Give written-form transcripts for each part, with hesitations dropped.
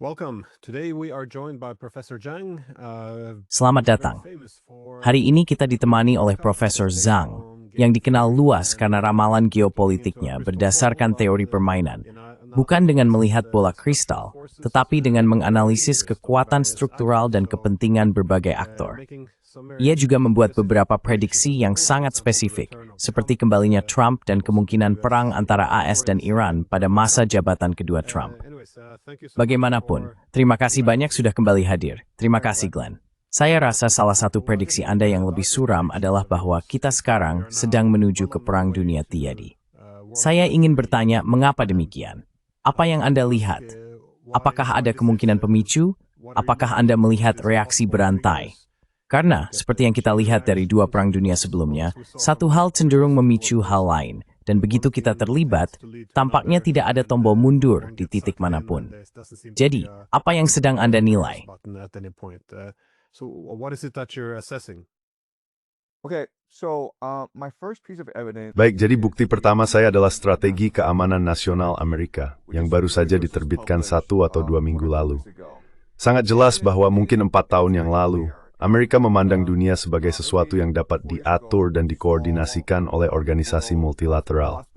Welcome. Today we are joined by Professor Zhang. Selamat datang. Hari ini kita ditemani oleh Profesor Zhang, yang dikenal luas karena ramalan geopolitiknya berdasarkan teori permainan, bukan dengan melihat bola kristal, tetapi dengan menganalisis kekuatan struktural dan kepentingan berbagai aktor. Ia juga membuat beberapa prediksi yang sangat spesifik, seperti kembalinya Trump dan kemungkinan perang antara AS dan Iran pada masa jabatan kedua Trump. Bagaimanapun, terima kasih banyak sudah kembali hadir. Terima kasih, Glenn. Saya rasa salah satu prediksi Anda yang lebih suram adalah bahwa kita sekarang sedang menuju ke Perang Dunia Tiadi. Saya ingin bertanya, mengapa demikian? Apa yang Anda lihat? Apakah ada kemungkinan pemicu? Apakah Anda melihat reaksi berantai? Karena, seperti yang kita lihat dari dua perang dunia sebelumnya, satu hal cenderung memicu hal lain, dan begitu kita terlibat, tampaknya tidak ada tombol mundur di titik manapun. Jadi, apa yang sedang Anda nilai? Baik, jadi bukti pertama saya adalah strategi keamanan nasional Amerika, yang baru saja diterbitkan 1 atau 2 minggu lalu. Sangat jelas bahwa mungkin 4 tahun yang lalu, Amerika memandang dunia sebagai sesuatu yang dapat diatur dan dikoordinasikan oleh organisasi multilateral.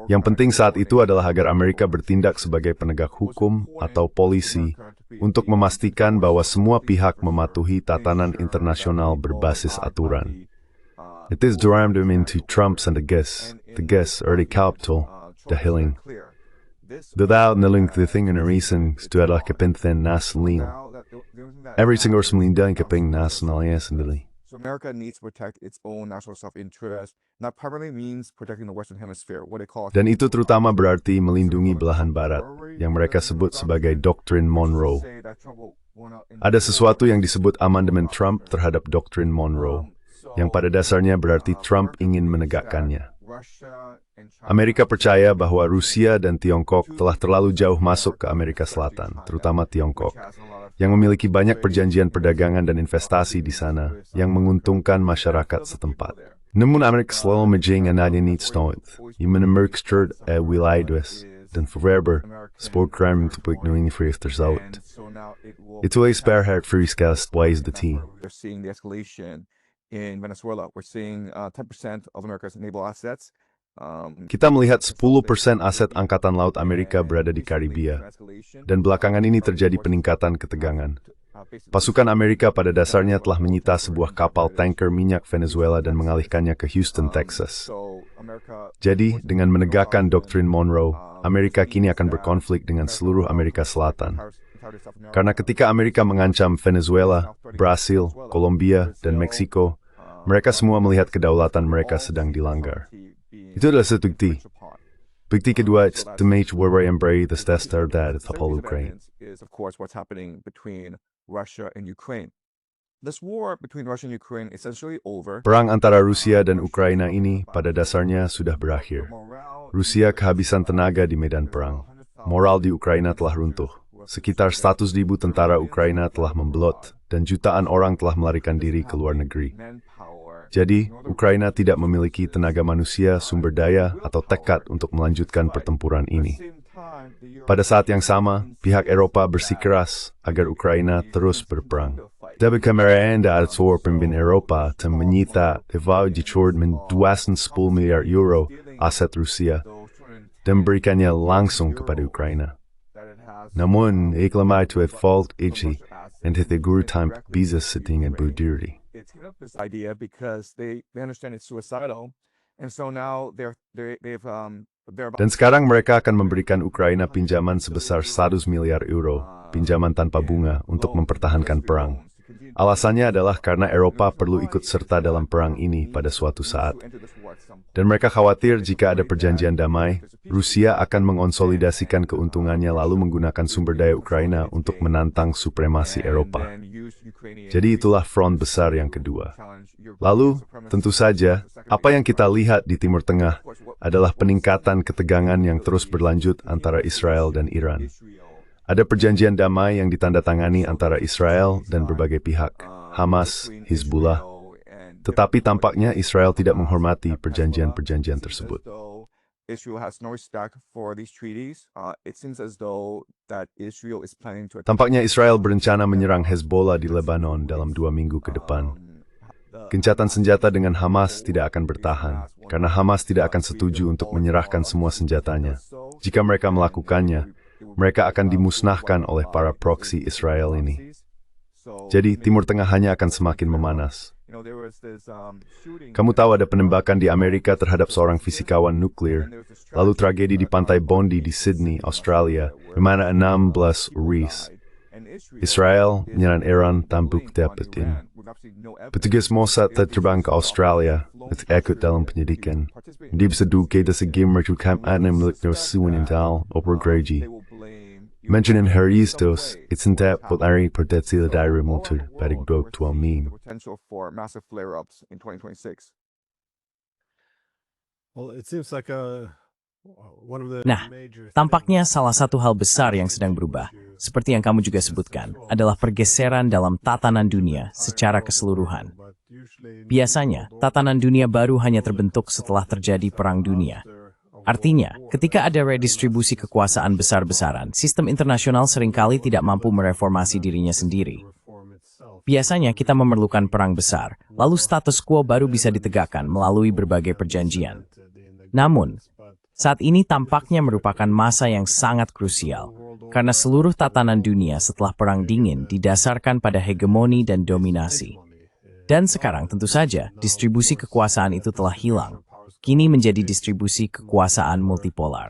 Yang penting saat itu adalah agar Amerika bertindak sebagai penegak hukum atau polisi untuk memastikan bahwa semua pihak mematuhi tatanan internasional berbasis aturan. It is jammed into Trump's and the guests early capital, the healing. Without knowing the thing in a reason, itu adalah kepentingan nasional. Every single semlinda yang keping nasionalnya sendiri. So America needs to protect its own national self-interest. That primarily means protecting the Western Hemisphere, what they call. Dan itu terutama berarti melindungi belahan barat, yang mereka sebut sebagai Doktrin Monroe. Ada sesuatu yang disebut amandemen Trump terhadap Doktrin Monroe, yang pada dasarnya berarti Trump ingin menegakkannya. Amerika percaya bahwa Rusia dan Tiongkok telah terlalu jauh masuk ke Amerika Selatan, terutama Tiongkok, yang memiliki banyak perjanjian perdagangan dan investasi di sana yang menguntungkan masyarakat setempat. Namun Amerika selalu menjangan niet-stoot, yang menemerksterd wilayah dan verwerber sportruim untuk ekonomi vrij tersebut. Itu is per het vrieskast wise the team. We're seeing the escalation in Venezuela. We're seeing 10% of America's naval assets. Kita melihat 10% aset Angkatan Laut Amerika berada di Karibia, dan belakangan ini terjadi peningkatan ketegangan. Pasukan Amerika pada dasarnya telah menyita sebuah kapal tanker minyak Venezuela dan mengalihkannya ke Houston, Texas. Jadi, dengan menegakkan Doktrin Monroe, Amerika kini akan berkonflik dengan seluruh Amerika Selatan. Karena ketika Amerika mengancam Venezuela, Brasil, Kolombia, dan Meksiko, mereka semua melihat kedaulatan mereka sedang dilanggar. Itu adalah satu bukti. Bukti kedua, to make where we embrace the tester that it's all Ukraine. Is of course what's happening between Russia and Ukraine. This war between Russia and Ukraine is essentially over. Perang antara Rusia dan Ukraina ini pada dasarnya sudah berakhir. Rusia kehabisan tenaga di medan perang. Moral di Ukraina telah runtuh. Sekitar 100.000 tentara Ukraina telah membelot dan jutaan orang telah melarikan diri ke luar negeri. Jadi, Ukraina tidak memiliki tenaga manusia, sumber daya, atau tekad untuk melanjutkan pertempuran ini. Pada saat yang sama, pihak Eropa bersikeras agar Ukraina terus berperang. Dapat kemerdekaan dari pemimpin Eropa dan menyita evaluasi men 210 miliar euro aset Rusia dan memberikannya langsung kepada Ukraina. Namun, iklim itu fault isi dan itu guru time bisa setting berdiri. It's given up this idea because they understand it's suicidal, and so now they're about. Dan sekarang mereka akan memberikan Ukraina pinjaman sebesar 100 miliar euro, pinjaman tanpa bunga, untuk mempertahankan perang. Alasannya adalah karena Eropa perlu ikut serta dalam perang ini pada suatu saat. Dan mereka khawatir jika ada perjanjian damai, Rusia akan mengonsolidasikan keuntungannya lalu menggunakan sumber daya Ukraina untuk menantang supremasi Eropa. Jadi itulah front besar yang kedua. Lalu, tentu saja, apa yang kita lihat di Timur Tengah adalah peningkatan ketegangan yang terus berlanjut antara Israel dan Iran. Ada perjanjian damai yang ditandatangani antara Israel dan berbagai pihak, Hamas, Hizbullah. Tetapi tampaknya Israel tidak menghormati perjanjian-perjanjian tersebut. Israel has no respect for these treaties, it seems as though that Israel is planning to. Tampaknya Israel berencana menyerang Hezbollah di Lebanon dalam 2 minggu ke depan. Gencatan senjata dengan Hamas tidak akan bertahan, karena Hamas tidak akan setuju untuk menyerahkan semua senjatanya. Jika mereka melakukannya, mereka akan dimusnahkan oleh para proksi Israel ini. Jadi, Timur Tengah hanya akan semakin memanas. Kamu tahu ada penembakan di Amerika terhadap seorang fisikawan nuklir, lalu tragedi di pantai Bondi di Sydney, Australia, di mana 16 uris. Israel menyerang Iran tanpa bukti apapun. Petugas Mossad terbang ke Australia untuk ikut dalam penyidikan. Dia bisa duga dasa game mereka milik Suwinindal Opera Greji. Mentioning Haristos, it's in that what Ari Perdetsil Diary Motor Badik Dog to Amin. Potential for massive flare-ups in 2026. Well, it seems like one of the Nah, major tampaknya salah satu hal besar yang sedang berubah, seperti yang kamu juga sebutkan, adalah pergeseran dalam tatanan dunia secara keseluruhan. Biasanya, tatanan dunia baru hanya terbentuk setelah terjadi perang dunia. Artinya, ketika ada redistribusi kekuasaan besar-besaran, sistem internasional seringkali tidak mampu mereformasi dirinya sendiri. Biasanya kita memerlukan perang besar, lalu status quo baru bisa ditegakkan melalui berbagai perjanjian. Namun, saat ini tampaknya merupakan masa yang sangat krusial, karena seluruh tatanan dunia setelah Perang Dingin didasarkan pada hegemoni dan dominasi. Dan sekarang tentu saja, distribusi kekuasaan itu telah hilang. Kini menjadi distribusi kekuasaan multipolar.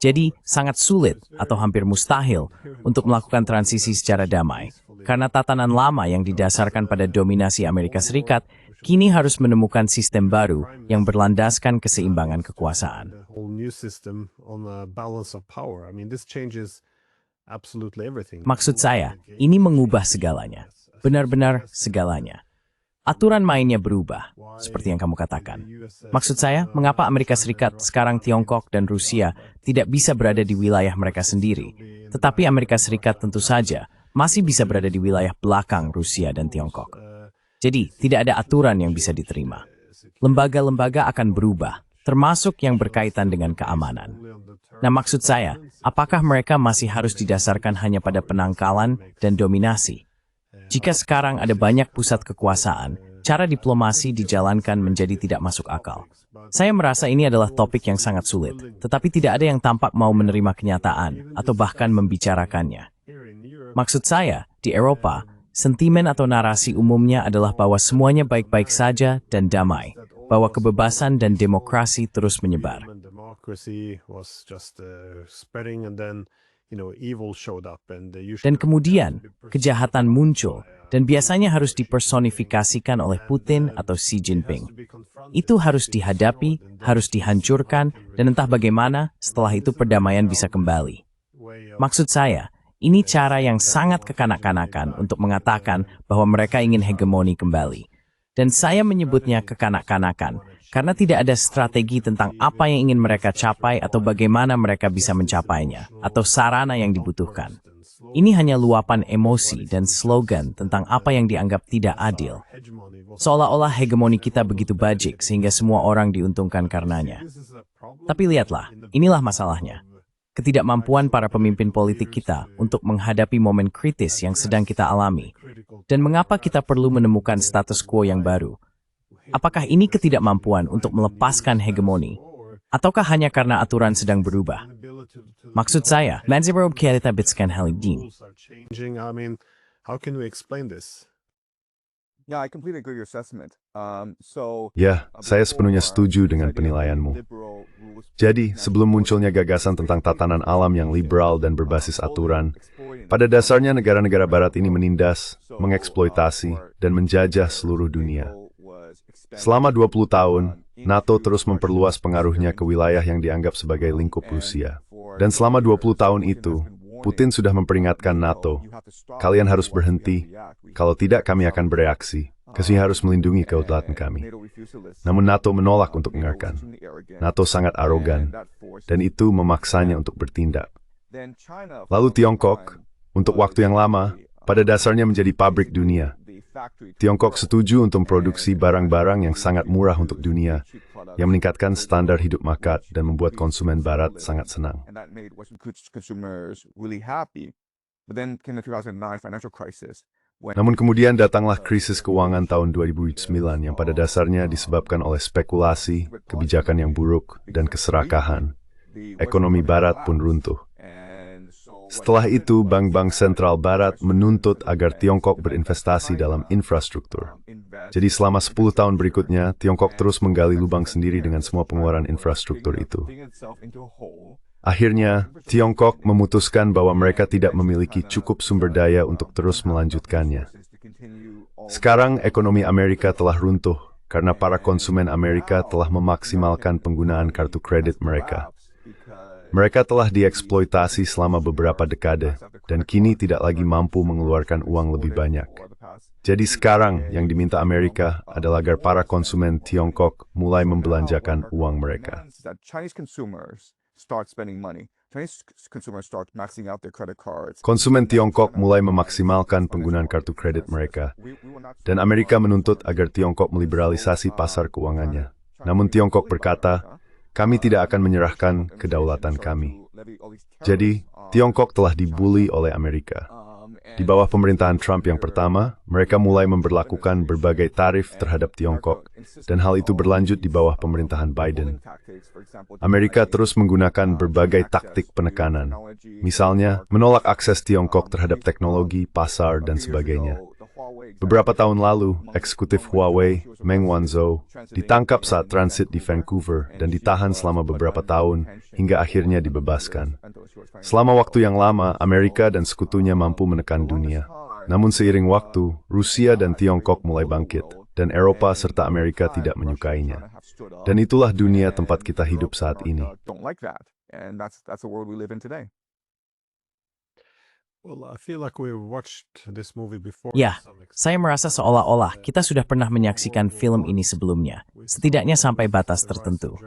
Jadi, sangat sulit atau hampir mustahil untuk melakukan transisi secara damai, karena tatanan lama yang didasarkan pada dominasi Amerika Serikat kini harus menemukan sistem baru yang berlandaskan keseimbangan kekuasaan. Maksud saya, ini mengubah segalanya. Benar-benar segalanya. Aturan mainnya berubah, seperti yang kamu katakan. Maksud saya, mengapa Amerika Serikat, sekarang Tiongkok dan Rusia tidak bisa berada di wilayah mereka sendiri, tetapi Amerika Serikat tentu saja masih bisa berada di wilayah belakang Rusia dan Tiongkok. Jadi, tidak ada aturan yang bisa diterima. Lembaga-lembaga akan berubah, termasuk yang berkaitan dengan keamanan. Nah, maksud saya, apakah mereka masih harus didasarkan hanya pada penangkalan dan dominasi? Jika sekarang ada banyak pusat kekuasaan, cara diplomasi dijalankan menjadi tidak masuk akal. Saya merasa ini adalah topik yang sangat sulit, tetapi tidak ada yang tampak mau menerima kenyataan atau bahkan membicarakannya. Maksud saya, di Eropa, sentimen atau narasi umumnya adalah bahwa semuanya baik-baik saja dan damai, bahwa kebebasan dan demokrasi terus menyebar. Dan kemudian, kejahatan muncul, dan biasanya harus dipersonifikasikan oleh Putin atau Xi Jinping. Itu harus dihadapi, harus dihancurkan, dan entah bagaimana setelah itu perdamaian bisa kembali. Maksud saya, ini cara yang sangat kekanak-kanakan untuk mengatakan bahwa mereka ingin hegemoni kembali. Dan saya menyebutnya kekanak-kanakan, karena tidak ada strategi tentang apa yang ingin mereka capai atau bagaimana mereka bisa mencapainya, atau sarana yang dibutuhkan. Ini hanya luapan emosi dan slogan tentang apa yang dianggap tidak adil. Seolah-olah hegemoni kita begitu bajik sehingga semua orang diuntungkan karenanya. Tapi lihatlah, inilah masalahnya. Ketidakmampuan para pemimpin politik kita untuk menghadapi momen kritis yang sedang kita alami. Dan mengapa kita perlu menemukan status quo yang baru? Apakah ini ketidakmampuan untuk melepaskan hegemoni? Ataukah hanya karena aturan sedang berubah? Maksud saya, Manzirob kita bitskan halidin. Yeah, I completely agree with your assessment. Ya, saya sepenuhnya setuju dengan penilaianmu. Jadi, sebelum munculnya gagasan tentang tatanan alam yang liberal dan berbasis aturan, pada dasarnya negara-negara barat ini menindas, mengeksploitasi, dan menjajah seluruh dunia. Selama 20 tahun, NATO terus memperluas pengaruhnya ke wilayah yang dianggap sebagai lingkup Rusia. Dan selama 20 tahun itu, Putin sudah memperingatkan NATO, kalian harus berhenti, kalau tidak kami akan bereaksi. Kami harus melindungi kedaulatan kami. Namun NATO menolak untuk mendengarkan. NATO sangat arogan, dan itu memaksanya untuk bertindak. Lalu Tiongkok, untuk waktu yang lama, pada dasarnya menjadi pabrik dunia. Tiongkok setuju untuk memproduksi barang-barang yang sangat murah untuk dunia, yang meningkatkan standar hidup masyarakat dan membuat konsumen Barat sangat senang. Namun kemudian datanglah krisis keuangan tahun 2009 yang pada dasarnya disebabkan oleh spekulasi, kebijakan yang buruk, dan keserakahan. Ekonomi Barat pun runtuh. Setelah itu, bank-bank sentral Barat menuntut agar Tiongkok berinvestasi dalam infrastruktur. Jadi selama 10 tahun berikutnya, Tiongkok terus menggali lubang sendiri dengan semua pengeluaran infrastruktur itu. Akhirnya, Tiongkok memutuskan bahwa mereka tidak memiliki cukup sumber daya untuk terus melanjutkannya. Sekarang, ekonomi Amerika telah runtuh karena para konsumen Amerika telah memaksimalkan penggunaan kartu kredit mereka. Mereka telah dieksploitasi selama beberapa dekade, dan kini tidak lagi mampu mengeluarkan uang lebih banyak. Jadi sekarang yang diminta Amerika adalah agar para konsumen Tiongkok mulai membelanjakan uang mereka. Konsumen Tiongkok mulai memaksimalkan penggunaan kartu kredit mereka, dan Amerika menuntut agar Tiongkok meliberalisasi pasar keuangannya. Namun Tiongkok berkata, kami tidak akan menyerahkan kedaulatan kami. Jadi, Tiongkok telah dibully oleh Amerika. Di bawah pemerintahan Trump yang pertama, mereka mulai memberlakukan berbagai tarif terhadap Tiongkok, dan hal itu berlanjut di bawah pemerintahan Biden. Amerika terus menggunakan berbagai taktik penekanan, misalnya menolak akses Tiongkok terhadap teknologi, pasar, dan sebagainya. Beberapa tahun lalu, eksekutif Huawei, Meng Wanzhou, ditangkap saat transit di Vancouver dan ditahan selama beberapa tahun hingga akhirnya dibebaskan. Selama waktu yang lama, Amerika dan sekutunya mampu menekan dunia. Namun seiring waktu, Rusia dan Tiongkok mulai bangkit, dan Eropa serta Amerika tidak menyukainya. Dan itulah dunia tempat kita hidup saat ini. Ya, saya merasa seolah-olah kita sudah pernah menyaksikan film ini sebelumnya, setidaknya sampai batas tertentu.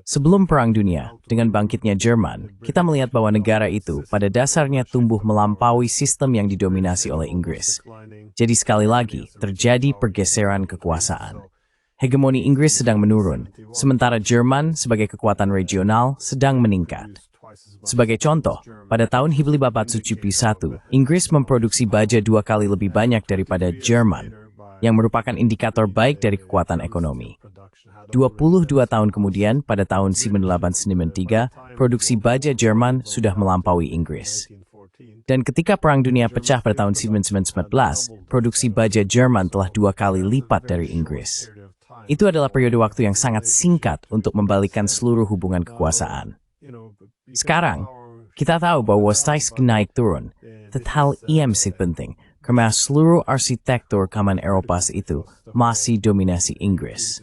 Sebelum Perang Dunia, dengan bangkitnya Jerman, kita melihat bahwa negara itu pada dasarnya tumbuh melampaui sistem yang didominasi oleh Inggris. Jadi sekali lagi, terjadi pergeseran kekuasaan. Hegemoni Inggris sedang menurun, sementara Jerman sebagai kekuatan regional sedang meningkat. Sebagai contoh, pada tahun Hibli Babatsu Cupi I, Inggris memproduksi baja 2 kali lebih banyak daripada Jerman, yang merupakan indikator baik dari kekuatan ekonomi. 22 tahun kemudian, pada tahun 1893, produksi baja Jerman sudah melampaui Inggris. Dan ketika Perang Dunia pecah pada tahun 1914, produksi baja Jerman telah 2 kali lipat dari Inggris. Itu adalah periode waktu yang sangat singkat untuk membalikkan seluruh hubungan kekuasaan. Sekarang, kita tahu bahwa size naik turun, hal yang penting, karena seluruh arsitektur keamanan Eropa itu masih dominasi Inggris.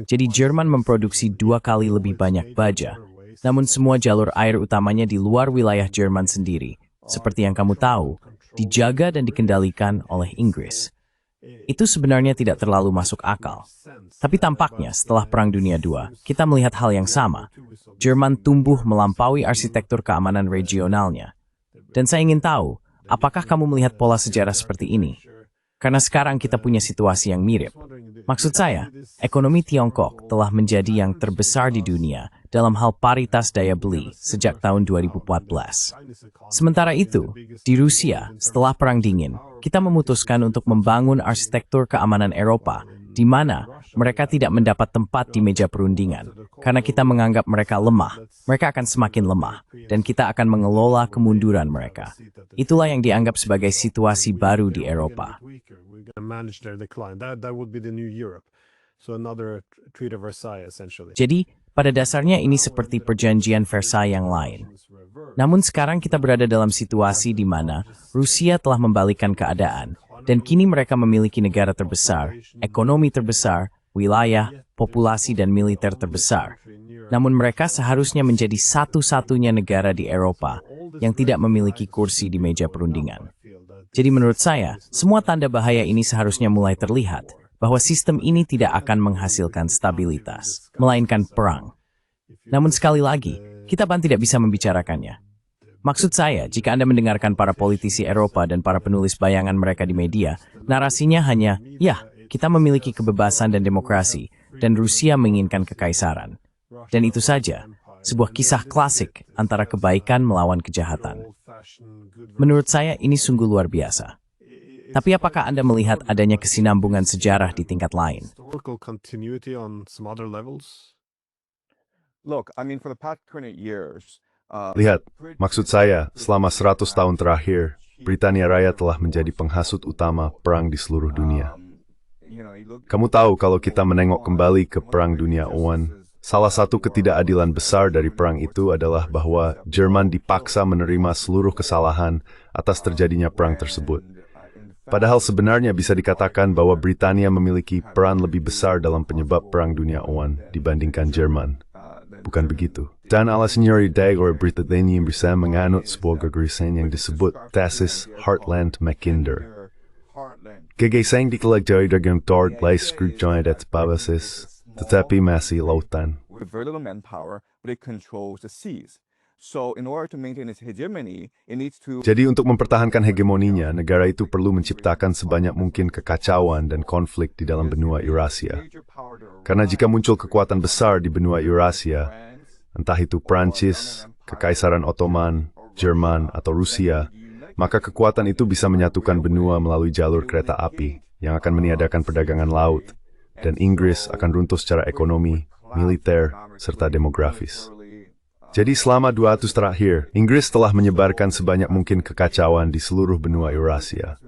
Jadi Jerman memproduksi 2 kali lebih banyak baja, namun semua jalur air utamanya di luar wilayah Jerman sendiri, seperti yang kamu tahu, dijaga dan dikendalikan oleh Inggris. Itu sebenarnya tidak terlalu masuk akal. Tapi tampaknya setelah Perang Dunia II, kita melihat hal yang sama. Jerman tumbuh melampaui arsitektur keamanan regionalnya. Dan saya ingin tahu, apakah kamu melihat pola sejarah seperti ini? Karena sekarang kita punya situasi yang mirip. Maksud saya, ekonomi Tiongkok telah menjadi yang terbesar di dunia dalam hal paritas daya beli sejak tahun 2014. Sementara itu, di Rusia, setelah Perang Dingin, kita memutuskan untuk membangun arsitektur keamanan Eropa, di mana mereka tidak mendapat tempat di meja perundingan. Karena kita menganggap mereka lemah, mereka akan semakin lemah, dan kita akan mengelola kemunduran mereka. Itulah yang dianggap sebagai situasi baru di Eropa. Jadi, pada dasarnya ini seperti perjanjian Versailles yang lain. Namun sekarang kita berada dalam situasi di mana Rusia telah membalikkan keadaan, dan kini mereka memiliki negara terbesar, ekonomi terbesar, wilayah, populasi, dan militer terbesar. Namun mereka seharusnya menjadi satu-satunya negara di Eropa yang tidak memiliki kursi di meja perundingan. Jadi menurut saya, semua tanda bahaya ini seharusnya mulai terlihat, bahwa sistem ini tidak akan menghasilkan stabilitas, melainkan perang. Namun sekali lagi, kita tidak bisa membicarakannya. Maksud saya, jika Anda mendengarkan para politisi Eropa dan para penulis bayangan mereka di media, narasinya hanya, ya, kita memiliki kebebasan dan demokrasi, dan Rusia menginginkan kekaisaran. Dan itu saja, sebuah kisah klasik antara kebaikan melawan kejahatan. Menurut saya, ini sungguh luar biasa. Tapi apakah Anda melihat adanya kesinambungan sejarah di tingkat lain? Historical continuity on some other levels. Look, I mean, for the past 20 years, Lihat, maksud saya, selama 100 tahun terakhir, Britania Raya telah menjadi penghasut utama perang di seluruh dunia. Kamu tahu kalau kita menengok kembali ke Perang Dunia I, salah satu ketidakadilan besar dari perang itu adalah bahwa Jerman dipaksa menerima seluruh kesalahan atas terjadinya perang tersebut. Padahal sebenarnya bisa dikatakan bahwa Britania memiliki peran lebih besar dalam penyebab Perang Dunia I dibandingkan Jerman. Bukan begitu. Dan alasannya Dagor Britania bisa menganut sebuah gagasan yang disebut tesis Heartland Mackinder. Gagasan dipelajari dengan Tord Leis Skrujjoidet Babasis, tetapi masih lautan. with very little manpower, but it controls the seas. So in order to maintain its hegemony, it needs to Jadi untuk mempertahankan hegemoninya, negara itu perlu menciptakan sebanyak mungkin kekacauan dan konflik di dalam benua Eurasia. Karena jika muncul kekuatan besar di benua Eurasia, entah itu Prancis, Kekaisaran Ottoman, Jerman, atau Rusia, maka kekuatan itu bisa menyatukan benua melalui jalur kereta api yang akan meniadakan perdagangan laut, dan Inggris akan runtuh secara ekonomi, militer, serta demografis. Jadi selama 200 terakhir, Inggris telah menyebarkan sebanyak mungkin kekacauan di seluruh benua Eurasia.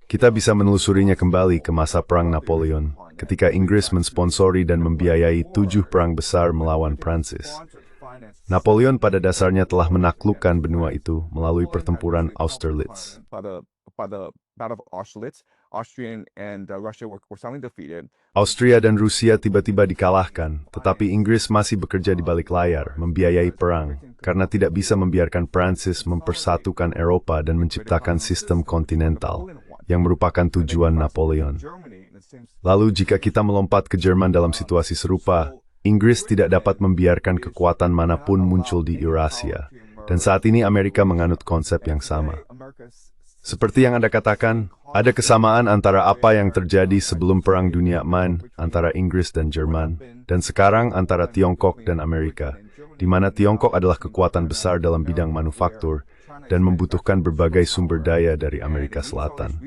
Kita bisa menelusurinya kembali ke masa Perang Napoleon, ketika Inggris mensponsori dan membiayai 7 perang besar melawan Prancis. Napoleon pada dasarnya telah menaklukkan benua itu melalui pertempuran Austerlitz. by the Battle of Austerlitz, Austria and Russia were suddenly defeated. Austria dan Rusia tiba-tiba dikalahkan, tetapi Inggris masih bekerja di balik layar, membiayai perang, karena tidak bisa membiarkan Prancis mempersatukan Eropa dan menciptakan sistem kontinental, yang merupakan tujuan Napoleon. Lalu jika kita melompat ke Jerman dalam situasi serupa, Inggris tidak dapat membiarkan kekuatan manapun muncul di Eurasia, dan saat ini Amerika menganut konsep yang sama. Seperti yang Anda katakan, ada kesamaan antara apa yang terjadi sebelum Perang Dunia I antara Inggris dan Jerman, dan sekarang antara Tiongkok dan Amerika, di mana Tiongkok adalah kekuatan besar dalam bidang manufaktur dan membutuhkan berbagai sumber daya dari Amerika Selatan.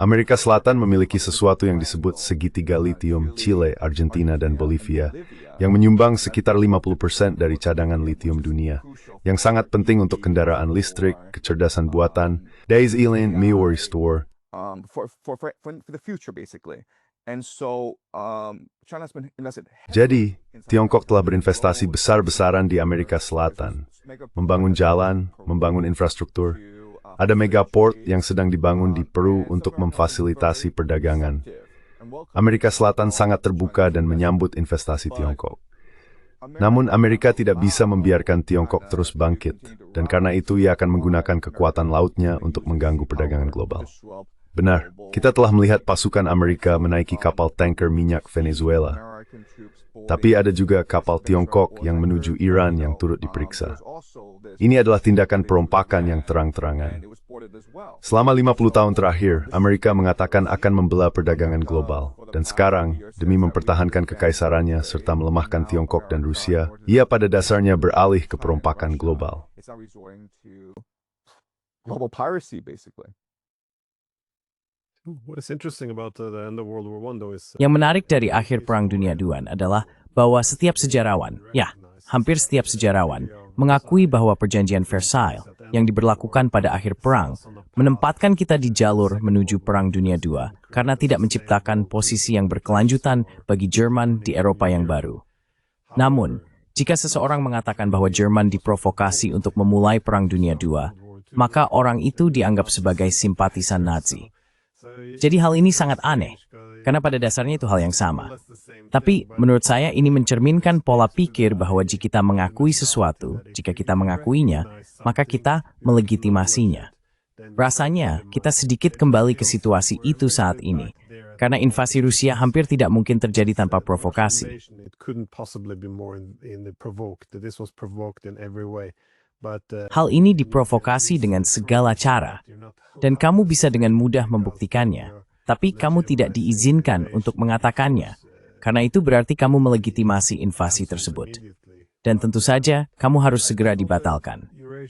Amerika Selatan memiliki sesuatu yang disebut segitiga litium Chile, Argentina, dan Bolivia, yang menyumbang sekitar 50% dari cadangan litium dunia, yang sangat penting untuk kendaraan listrik, kecerdasan buatan, days Elin Meori Store, For the future, basically. And so, China's been invested. Jadi, Tiongkok telah berinvestasi besar-besaran di Amerika Selatan, membangun jalan, membangun infrastruktur. Ada megaport yang sedang dibangun di Peru untuk memfasilitasi perdagangan. Amerika Selatan sangat terbuka dan menyambut investasi Tiongkok. Namun Amerika tidak bisa membiarkan Tiongkok terus bangkit, dan karena itu ia akan menggunakan kekuatan lautnya untuk mengganggu perdagangan global. Benar, kita telah melihat pasukan Amerika menaiki kapal tanker minyak Venezuela. Tapi ada juga kapal Tiongkok yang menuju Iran yang turut diperiksa. Ini adalah tindakan perompakan yang terang-terangan. Selama 50 tahun terakhir, Amerika mengatakan akan membelah perdagangan global. Dan sekarang, demi mempertahankan kekaisarannya serta melemahkan Tiongkok dan Rusia, ia pada dasarnya beralih ke perompakan global. Global piracy, basically. What is interesting about the end of World War I, though, is Yang menarik dari akhir Perang Dunia II adalah bahwa setiap sejarawan, ya, hampir setiap sejarawan, mengakui bahwa perjanjian Versailles yang diberlakukan pada akhir perang menempatkan kita di jalur menuju Perang Dunia II karena tidak menciptakan posisi yang berkelanjutan bagi Jerman di Eropa yang baru. Namun, jika seseorang mengatakan bahwa Jerman diprovokasi untuk memulai Perang Dunia II, maka orang itu dianggap sebagai simpatisan Nazi. Jadi hal ini sangat aneh, karena pada dasarnya itu hal yang sama. Tapi menurut saya ini mencerminkan pola pikir bahwa jika kita mengakui sesuatu, jika kita mengakuinya, maka kita melegitimasinya. Rasanya kita sedikit kembali ke situasi itu saat ini, karena invasi Rusia hampir tidak mungkin terjadi tanpa provokasi. It couldn't possibly be more provoked. This was provoked in every way. Hal ini diprovokasi dengan segala cara, dan kamu bisa dengan mudah membuktikannya, tapi kamu tidak diizinkan untuk mengatakannya, karena itu berarti kamu melegitimasi invasi tersebut. Dan tentu saja, kamu harus segera dibatalkan.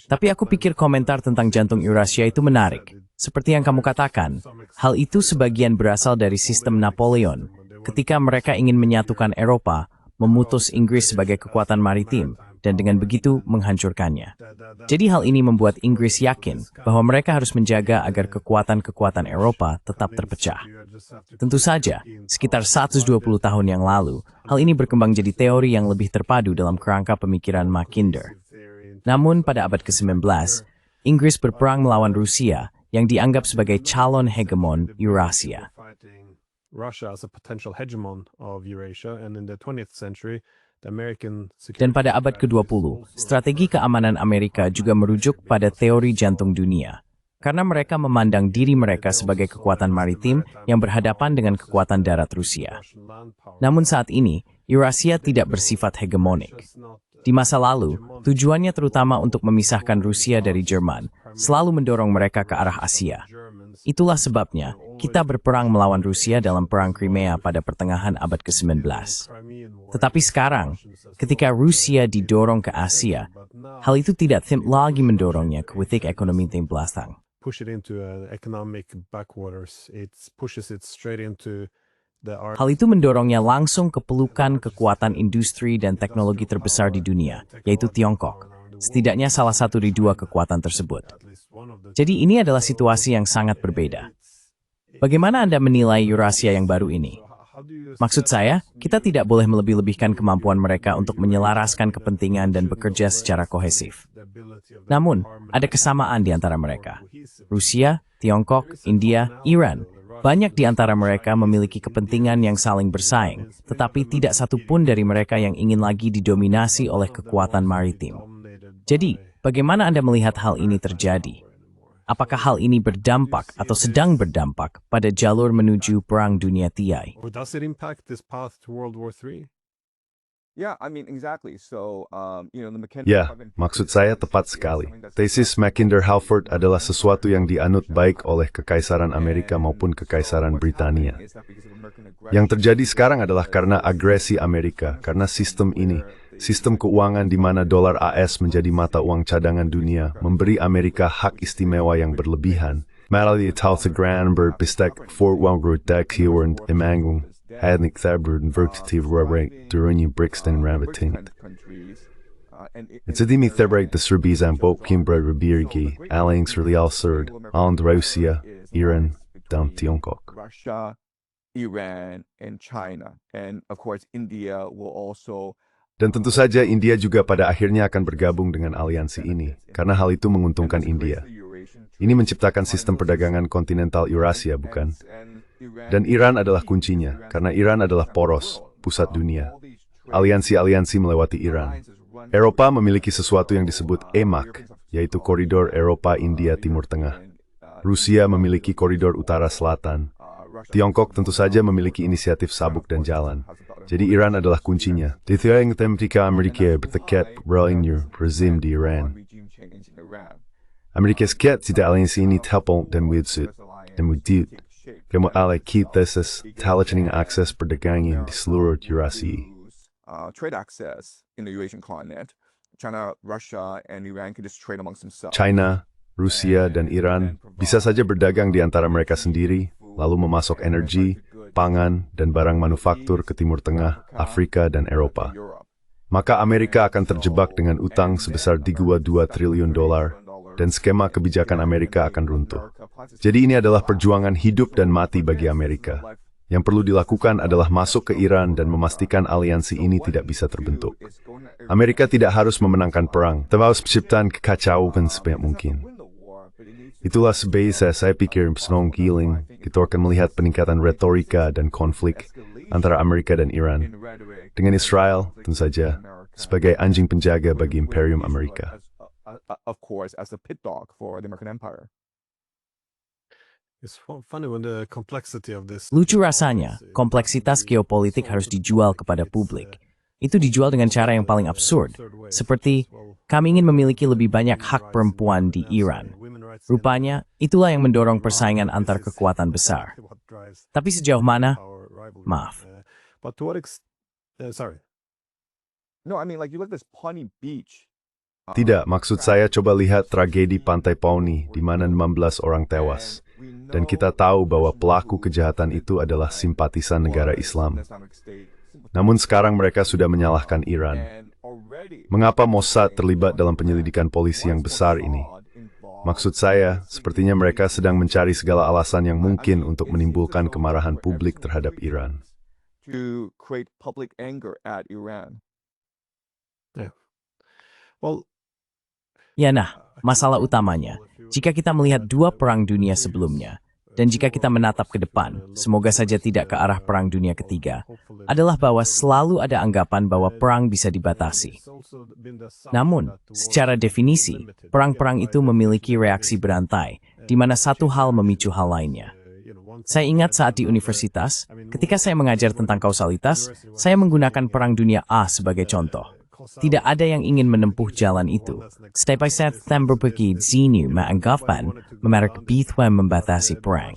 Tapi aku pikir komentar tentang jantung Eurasia itu menarik. Seperti yang kamu katakan, hal itu sebagian berasal dari sistem Napoleon, ketika mereka ingin menyatukan Eropa, memutus Inggris sebagai kekuatan maritim, dan dengan begitu menghancurkannya. Jadi hal ini membuat Inggris yakin bahwa mereka harus menjaga agar kekuatan-kekuatan Eropa tetap terpecah. Tentu saja, sekitar 120 tahun yang lalu, hal ini berkembang jadi teori yang lebih terpadu dalam kerangka pemikiran Mackinder. Namun pada abad ke-19, Inggris berperang melawan Rusia yang dianggap sebagai calon hegemon Eurasia. Russia as a potential hegemon of Eurasia, and in the 20th century, the American Dan pada abad ke-20, strategi keamanan Amerika juga merujuk pada teori jantung dunia, karena mereka memandang diri mereka sebagai kekuatan maritim yang berhadapan dengan kekuatan darat Rusia. Namun saat ini, Eurasia tidak bersifat hegemonik. Di masa lalu, tujuannya terutama untuk memisahkan Rusia dari Jerman, selalu mendorong mereka ke arah Asia. Itulah sebabnya kita berperang melawan Rusia dalam Perang Crimea pada pertengahan abad ke-19. Tetapi sekarang, ketika Rusia didorong ke Asia, hal itu tidak lagi mendorongnya ke titik ekonomi tim belakang. Hal itu mendorongnya langsung ke pelukan kekuatan industri dan teknologi terbesar di dunia, yaitu Tiongkok. Setidaknya salah satu dari dua kekuatan tersebut. Jadi ini adalah situasi yang sangat berbeda. Bagaimana Anda menilai Eurasia yang baru ini? Maksud saya, kita tidak boleh melebih-lebihkan kemampuan mereka untuk menyelaraskan kepentingan dan bekerja secara kohesif. Namun, ada kesamaan di antara mereka. Rusia, Tiongkok, India, Iran, banyak di antara mereka memiliki kepentingan yang saling bersaing, tetapi tidak satu pun dari mereka yang ingin lagi didominasi oleh kekuatan maritim. Jadi, bagaimana Anda melihat hal ini terjadi? Apakah hal ini berdampak atau sedang berdampak pada jalur menuju Perang Dunia III? Ya, maksud saya tepat sekali. Tesis Mackinder-Halford adalah sesuatu yang dianut baik oleh Kekaisaran Amerika maupun Kekaisaran Britania. Yang terjadi sekarang adalah karena agresi Amerika, karena sistem ini, sistem keuangan di mana dolar AS menjadi mata uang cadangan dunia, memberi Amerika hak istimewa yang berlebihan. Melalui Talsegran berbistek voorwaardelik hiwend imangung. Hadnik Thaberd vertative rubrek durunya Brixton Ravitingt. Itsedimi Thabrek the Serbies and Bok Kimbra Rabirgi, Alings Real Surd, And Russia, Iran, dan Tiongkok. Russia, Iran, and China. And of course, India will also. Dan tentu saja India juga pada akhirnya akan bergabung dengan aliansi ini, karena hal itu menguntungkan India. Ini menciptakan sistem perdagangan kontinental Eurasia, bukan? Dan Iran adalah kuncinya, karena Iran adalah poros, pusat dunia. Aliansi-aliansi melewati Iran. Eropa memiliki sesuatu yang disebut EMAC, yaitu Koridor Eropa-India Timur Tengah. Rusia memiliki Koridor Utara-Selatan. Tiongkok tentu saja memiliki inisiatif sabuk dan jalan. Jadi Iran adalah kuncinya. Ditiang temtika Amerika bertekad beralihnya rezim di Iran. Amerika sekiat tidak aliansi ini tepung dan wujud, dan wujud. Kamu ala tesis talacening akses perdagangan di seluruh Eurasia. Trade access in the Eurasian continent. China, Russia, and Iran can just trade amongst themselves. China, Rusia, dan Iran bisa saja berdagang di antara mereka sendiri, lalu memasok energi, pangan, dan barang manufaktur ke Timur Tengah, Afrika, dan Eropa. Maka Amerika akan terjebak dengan utang sebesar $2 triliun, dan skema kebijakan Amerika akan runtuh. Jadi ini adalah perjuangan hidup dan mati bagi Amerika. Yang perlu dilakukan adalah masuk ke Iran dan memastikan aliansi ini tidak bisa terbentuk. Amerika tidak harus memenangkan perang, tapi harus menciptakan kekacauan sebanyak mungkin. Itulah sebabnya saya pikir senong giling, kita akan melihat peningkatan retorika dan konflik antara Amerika dan Iran. Dengan Israel, tentu saja, sebagai anjing penjaga bagi Imperium Amerika. Of course, as a pit dog for the American Empire. Lucu rasanya, kompleksitas geopolitik harus dijual kepada publik. Itu dijual dengan cara yang paling absurd, seperti Kami ingin memiliki lebih banyak hak perempuan di Iran. Rupanya, itulah yang mendorong persaingan antar kekuatan besar. Tapi sejauh mana? Maaf. But to what sorry. No, I mean, like, you look at this Pawnee Beach. Tidak, maksud saya coba lihat tragedi Pantai Pawnee di mana 16 orang tewas. Dan kita tahu bahwa pelaku kejahatan itu adalah simpatisan negara Islam. Namun sekarang mereka sudah menyalahkan Iran. Mengapa Mossad terlibat dalam penyelidikan polisi yang besar ini? Maksud saya, sepertinya mereka sedang mencari segala alasan yang mungkin untuk menimbulkan kemarahan publik terhadap Iran. To create public anger at Iran. Yeah. Well, Ya nah, masalah utamanya, jika kita melihat dua perang dunia sebelumnya, dan jika kita menatap ke depan, semoga saja tidak ke arah perang dunia ketiga, adalah bahwa selalu ada anggapan bahwa perang bisa dibatasi. Namun, secara definisi, perang-perang itu memiliki reaksi berantai, di mana satu hal memicu hal lainnya. Saya ingat saat di universitas, ketika saya mengajar tentang kausalitas, saya menggunakan Perang Dunia A sebagai contoh. Tidak ada yang ingin menempuh jalan itu. Setiap saat berbagi zinu maanggapan memerek bitwa membatasi perang.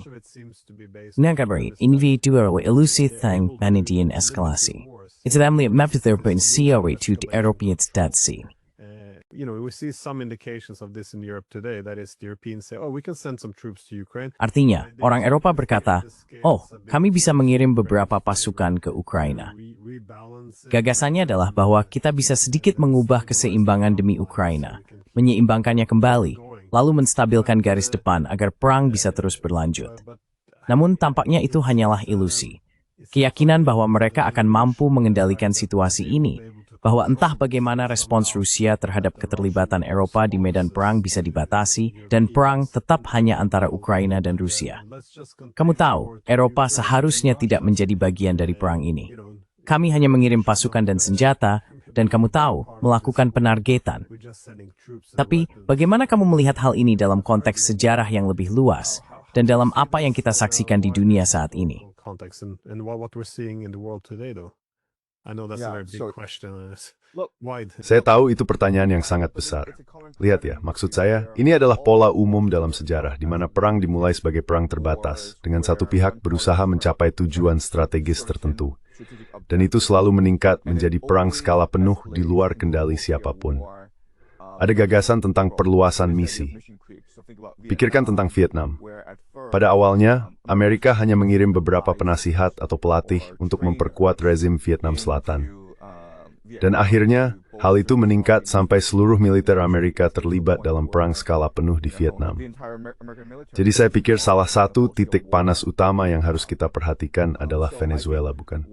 Nagabari individual ilusi thang Canadian eskalasi. It's namely mapterpun COE to the European State Sea. We see some indications of this in Europe today. That is, the Europeans say, "Oh, we can send some troops to Ukraine." Artinya, orang Eropa berkata, "Oh, kami bisa mengirim beberapa pasukan ke Ukraina." Gagasannya adalah bahwa kita bisa sedikit mengubah keseimbangan demi Ukraina, menyeimbangkannya kembali, lalu menstabilkan garis depan agar perang bisa terus berlanjut. Namun tampaknya itu hanyalah ilusi. Keyakinan bahwa mereka akan mampu mengendalikan situasi ini, bahwa entah bagaimana respons Rusia terhadap keterlibatan Eropa di medan perang bisa dibatasi, dan perang tetap hanya antara Ukraina dan Rusia. Kamu tahu, Eropa seharusnya tidak menjadi bagian dari perang ini. Kami hanya mengirim pasukan dan senjata, dan kamu tahu, melakukan penargetan. Tapi, bagaimana kamu melihat hal ini dalam konteks sejarah yang lebih luas, dan dalam apa yang kita saksikan di dunia saat ini? I know that's a very big question. Wide. Saya tahu itu pertanyaan yang sangat besar. Lihat ya, maksud saya, ini adalah pola umum dalam sejarah, di mana perang dimulai sebagai perang terbatas, dengan satu pihak berusaha mencapai tujuan strategis tertentu. Dan itu selalu meningkat menjadi perang skala penuh di luar kendali siapapun. Ada gagasan tentang perluasan misi. Pikirkan tentang Vietnam. Pada awalnya, Amerika hanya mengirim beberapa penasihat atau pelatih untuk memperkuat rezim Vietnam Selatan. Dan akhirnya, hal itu meningkat sampai seluruh militer Amerika terlibat dalam perang skala penuh di Vietnam. Jadi saya pikir salah satu titik panas utama yang harus kita perhatikan adalah Venezuela, bukan?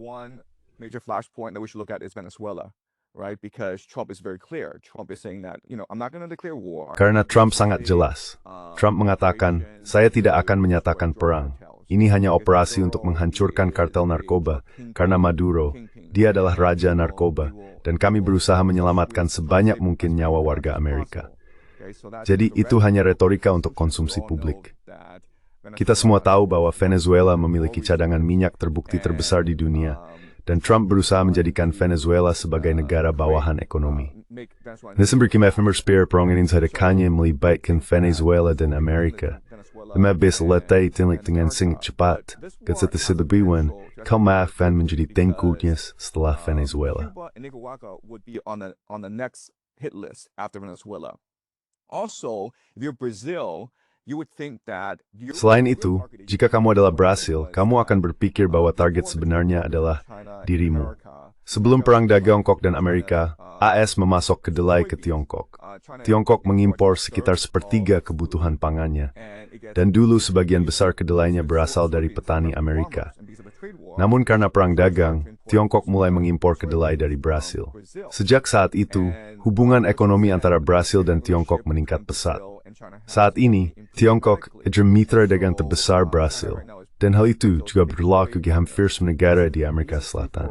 Major flashpoint that we should look at is Venezuela. Right, because Trump is very clear. Trump is saying that, I'm not going to declare war. Karena Trump sangat jelas. Trump mengatakan, saya tidak akan menyatakan perang. Ini hanya operasi untuk menghancurkan kartel narkoba, karena Maduro, dia adalah raja narkoba, dan kami berusaha menyelamatkan sebanyak mungkin nyawa warga Amerika. Jadi itu hanya retorika untuk konsumsi publik. Kita semua tahu bahwa Venezuela memiliki cadangan minyak terbukti terbesar di dunia, dan Trump berusaha menjadikan Venezuela sebagai negara bawahan ekonomi. Desember kemarin spear perang ini sedekannya melibatkan Venezuela dan Amerika. Lebih letih tinlik dengan sangat cepat. Ketika sebebiwan, kemaafan menjadi tengkutnya setelah Venezuela. On the next hit list after Venezuela. Also, if you're Brazil, you would think that. Selain itu, jika kamu adalah Brasil, kamu akan berpikir bahwa target sebenarnya adalah dirimu. Sebelum perang dagang Tiongkok dan Amerika, AS memasok kedelai ke Tiongkok. Tiongkok mengimpor sekitar sepertiga kebutuhan pangannya. Dan dulu sebagian besar kedelainya berasal dari petani Amerika. Namun karena perang dagang, Tiongkok mulai mengimpor kedelai dari Brasil. Sejak saat itu, hubungan ekonomi antara Brasil dan Tiongkok meningkat pesat. Saat ini, Tiongkok adalah mitra dagang terbesar Brasil, dan hal itu juga berlaku di hampir semua negara di Amerika Selatan.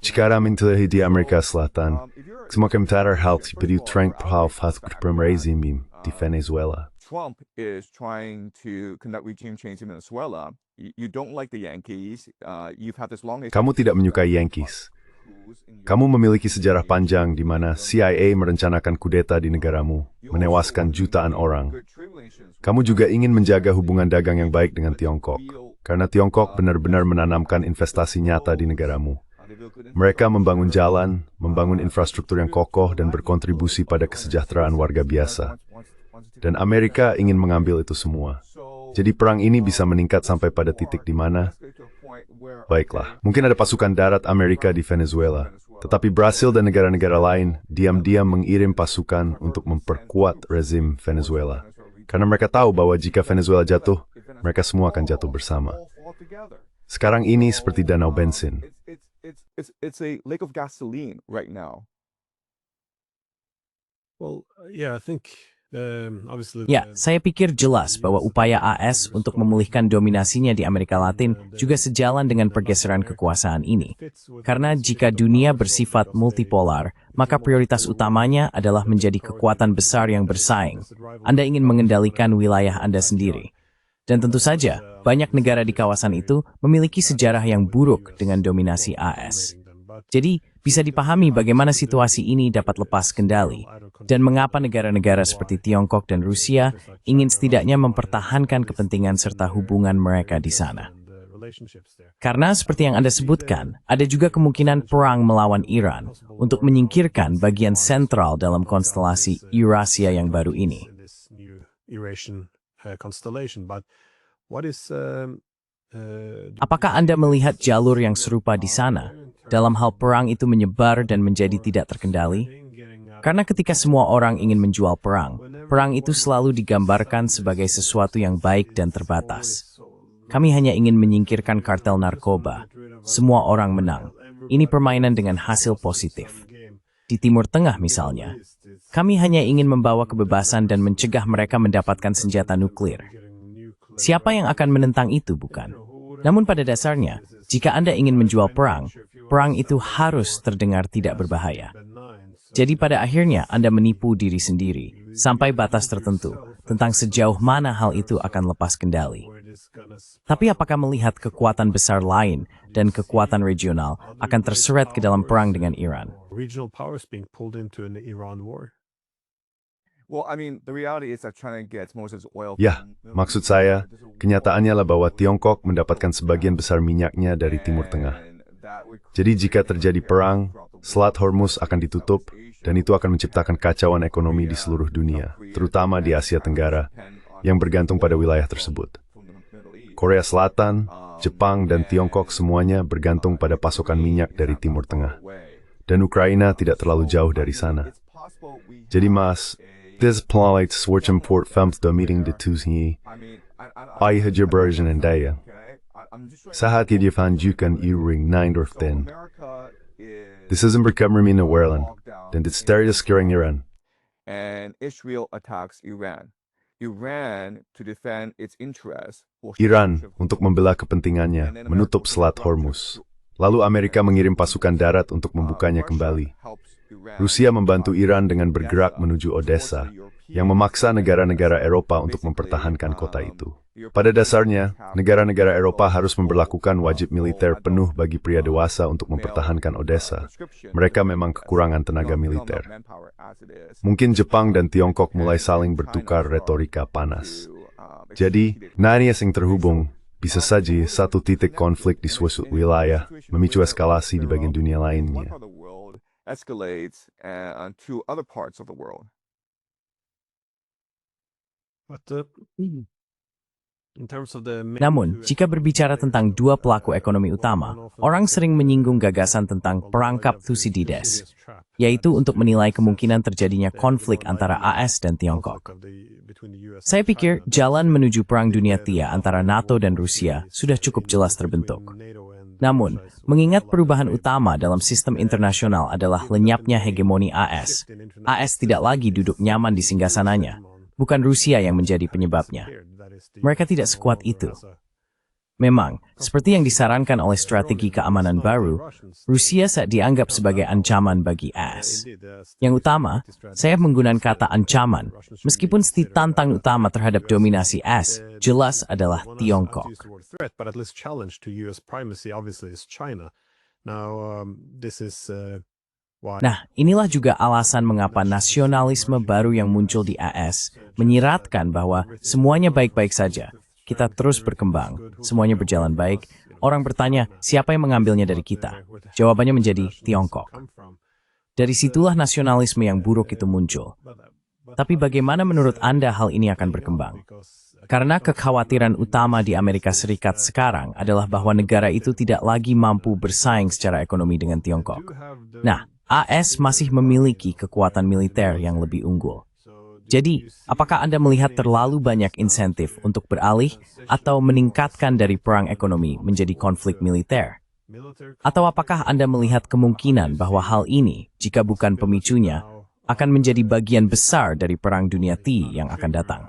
Jika mintih di Amerika Selatan, semua komentar hal seperti Trump hal rezim di Venezuela. Trump is trying to conduct regime change in Venezuela. You don't like the Yankees. You've had this long. Kamu tidak menyukai Yankees. Kamu memiliki sejarah panjang di mana CIA merencanakan kudeta di negaramu, menewaskan jutaan orang. Kamu juga ingin menjaga hubungan dagang yang baik dengan Tiongkok, karena Tiongkok benar-benar menanamkan investasi nyata di negaramu. Mereka membangun jalan, membangun infrastruktur yang kokoh dan berkontribusi pada kesejahteraan warga biasa. Dan Amerika ingin mengambil itu semua. Jadi perang ini bisa meningkat sampai pada titik di mana, baiklah, mungkin ada pasukan darat Amerika di Venezuela, tetapi Brasil dan negara-negara lain diam-diam mengirim pasukan untuk memperkuat rezim Venezuela. Karena mereka tahu bahwa jika Venezuela jatuh, mereka semua akan jatuh bersama. Sekarang ini seperti danau bensin. It's a lake of gasoline right now. Well, yeah, I think obviously. Ya, saya pikir jelas bahwa upaya AS untuk memulihkan dominasinya di Amerika Latin juga sejalan dengan pergeseran kekuasaan ini. Karena jika dunia bersifat multipolar, maka prioritas utamanya adalah menjadi kekuatan besar yang bersaing. Anda ingin mengendalikan wilayah Anda sendiri. Dan tentu saja, banyak negara di kawasan itu memiliki sejarah yang buruk dengan dominasi AS. Jadi, bisa dipahami bagaimana situasi ini dapat lepas kendali, dan mengapa negara-negara seperti Tiongkok dan Rusia ingin setidaknya mempertahankan kepentingan serta hubungan mereka di sana. Karena seperti yang Anda sebutkan, ada juga kemungkinan perang melawan Iran untuk menyingkirkan bagian sentral dalam konstelasi Eurasia yang baru ini. Apakah Anda melihat jalur yang serupa di sana, dalam hal perang itu menyebar dan menjadi tidak terkendali? Karena ketika semua orang ingin menjual perang, perang itu selalu digambarkan sebagai sesuatu yang baik dan terbatas. Kami hanya ingin menyingkirkan kartel narkoba. Semua orang menang. Ini permainan dengan hasil positif. Di Timur Tengah misalnya, kami hanya ingin membawa kebebasan dan mencegah mereka mendapatkan senjata nuklir. Siapa yang akan menentang itu, bukan? Namun pada dasarnya, jika Anda ingin menjual perang, perang itu harus terdengar tidak berbahaya. Jadi pada akhirnya Anda menipu diri sendiri, sampai batas tertentu, tentang sejauh mana hal itu akan lepas kendali. Tapi apakah melihat kekuatan besar lain dan kekuatan regional akan terseret ke dalam perang dengan Iran? Well, I mean, the reality is that China gets most of its oil. Ya, maksud saya, kenyataannya lah bahwa Tiongkok mendapatkan sebagian besar minyaknya dari Timur Tengah. Jadi jika terjadi perang, Selat Hormuz akan ditutup, dan itu akan menciptakan kacauan ekonomi di seluruh dunia, terutama di Asia Tenggara, yang bergantung pada wilayah tersebut. Korea Selatan, Jepang, dan Tiongkok semuanya bergantung pada pasokan minyak dari Timur Tengah. Dan Ukraina tidak terlalu jauh dari sana. Jadi Mas, this planet switch import femmes de meeting de tuzi, ay hajabergen en daya. Sahat divanjukan ring 9 This isn't becoming in Ireland, then it's serious scaring Iran. And Israel attacks Iran. Iran, to defend its interests, Iran, untuk membela kepentingannya, menutup Selat Hormuz. Lalu Amerika mengirim pasukan darat untuk membukanya kembali. Rusia membantu Iran dengan bergerak menuju Odessa, yang memaksa negara-negara Eropa untuk mempertahankan kota itu. Pada dasarnya, negara-negara Eropa harus memberlakukan wajib militer penuh bagi pria dewasa untuk mempertahankan Odessa. Mereka memang kekurangan tenaga militer. Mungkin Jepang dan Tiongkok mulai saling bertukar retorika panas. Jadi, nari yang terhubung, bisa saja satu titik konflik di suatu wilayah memicu eskalasi di bagian dunia lainnya. Escalates to other parts of the world. Namun, jika berbicara tentang dua pelaku ekonomi utama, orang sering menyinggung gagasan tentang perangkap Thucydides, yaitu untuk menilai kemungkinan terjadinya konflik antara AS dan Tiongkok. Saya pikir jalan menuju Perang Dunia Ketiga antara NATO dan Rusia sudah cukup jelas terbentuk. Namun, mengingat perubahan utama dalam sistem internasional adalah lenyapnya hegemoni AS, AS tidak lagi duduk nyaman di singgasananya, bukan Rusia yang menjadi penyebabnya. Mereka tidak sekuat itu. Memang, seperti yang disarankan oleh strategi keamanan baru, Rusia saat dianggap sebagai ancaman bagi AS. Yang utama, saya menggunakan kata ancaman, meskipun tantang utama terhadap dominasi AS jelas adalah Tiongkok. Now, this is why. Nah, inilah juga alasan mengapa nasionalisme baru yang muncul di AS menyiratkan bahwa semuanya baik-baik saja. Kita terus berkembang, semuanya berjalan baik. Orang bertanya, siapa yang mengambilnya dari kita? Jawabannya menjadi Tiongkok. Dari situlah nasionalisme yang buruk itu muncul. Tapi bagaimana menurut Anda hal ini akan berkembang? Karena kekhawatiran utama di Amerika Serikat sekarang adalah bahwa negara itu tidak lagi mampu bersaing secara ekonomi dengan Tiongkok. Nah, AS masih memiliki kekuatan militer yang lebih unggul. Jadi, apakah Anda melihat terlalu banyak insentif untuk beralih atau meningkatkan dari perang ekonomi menjadi konflik militer? Atau apakah Anda melihat kemungkinan bahwa hal ini, jika bukan pemicunya, akan menjadi bagian besar dari Perang Dunia III yang akan datang?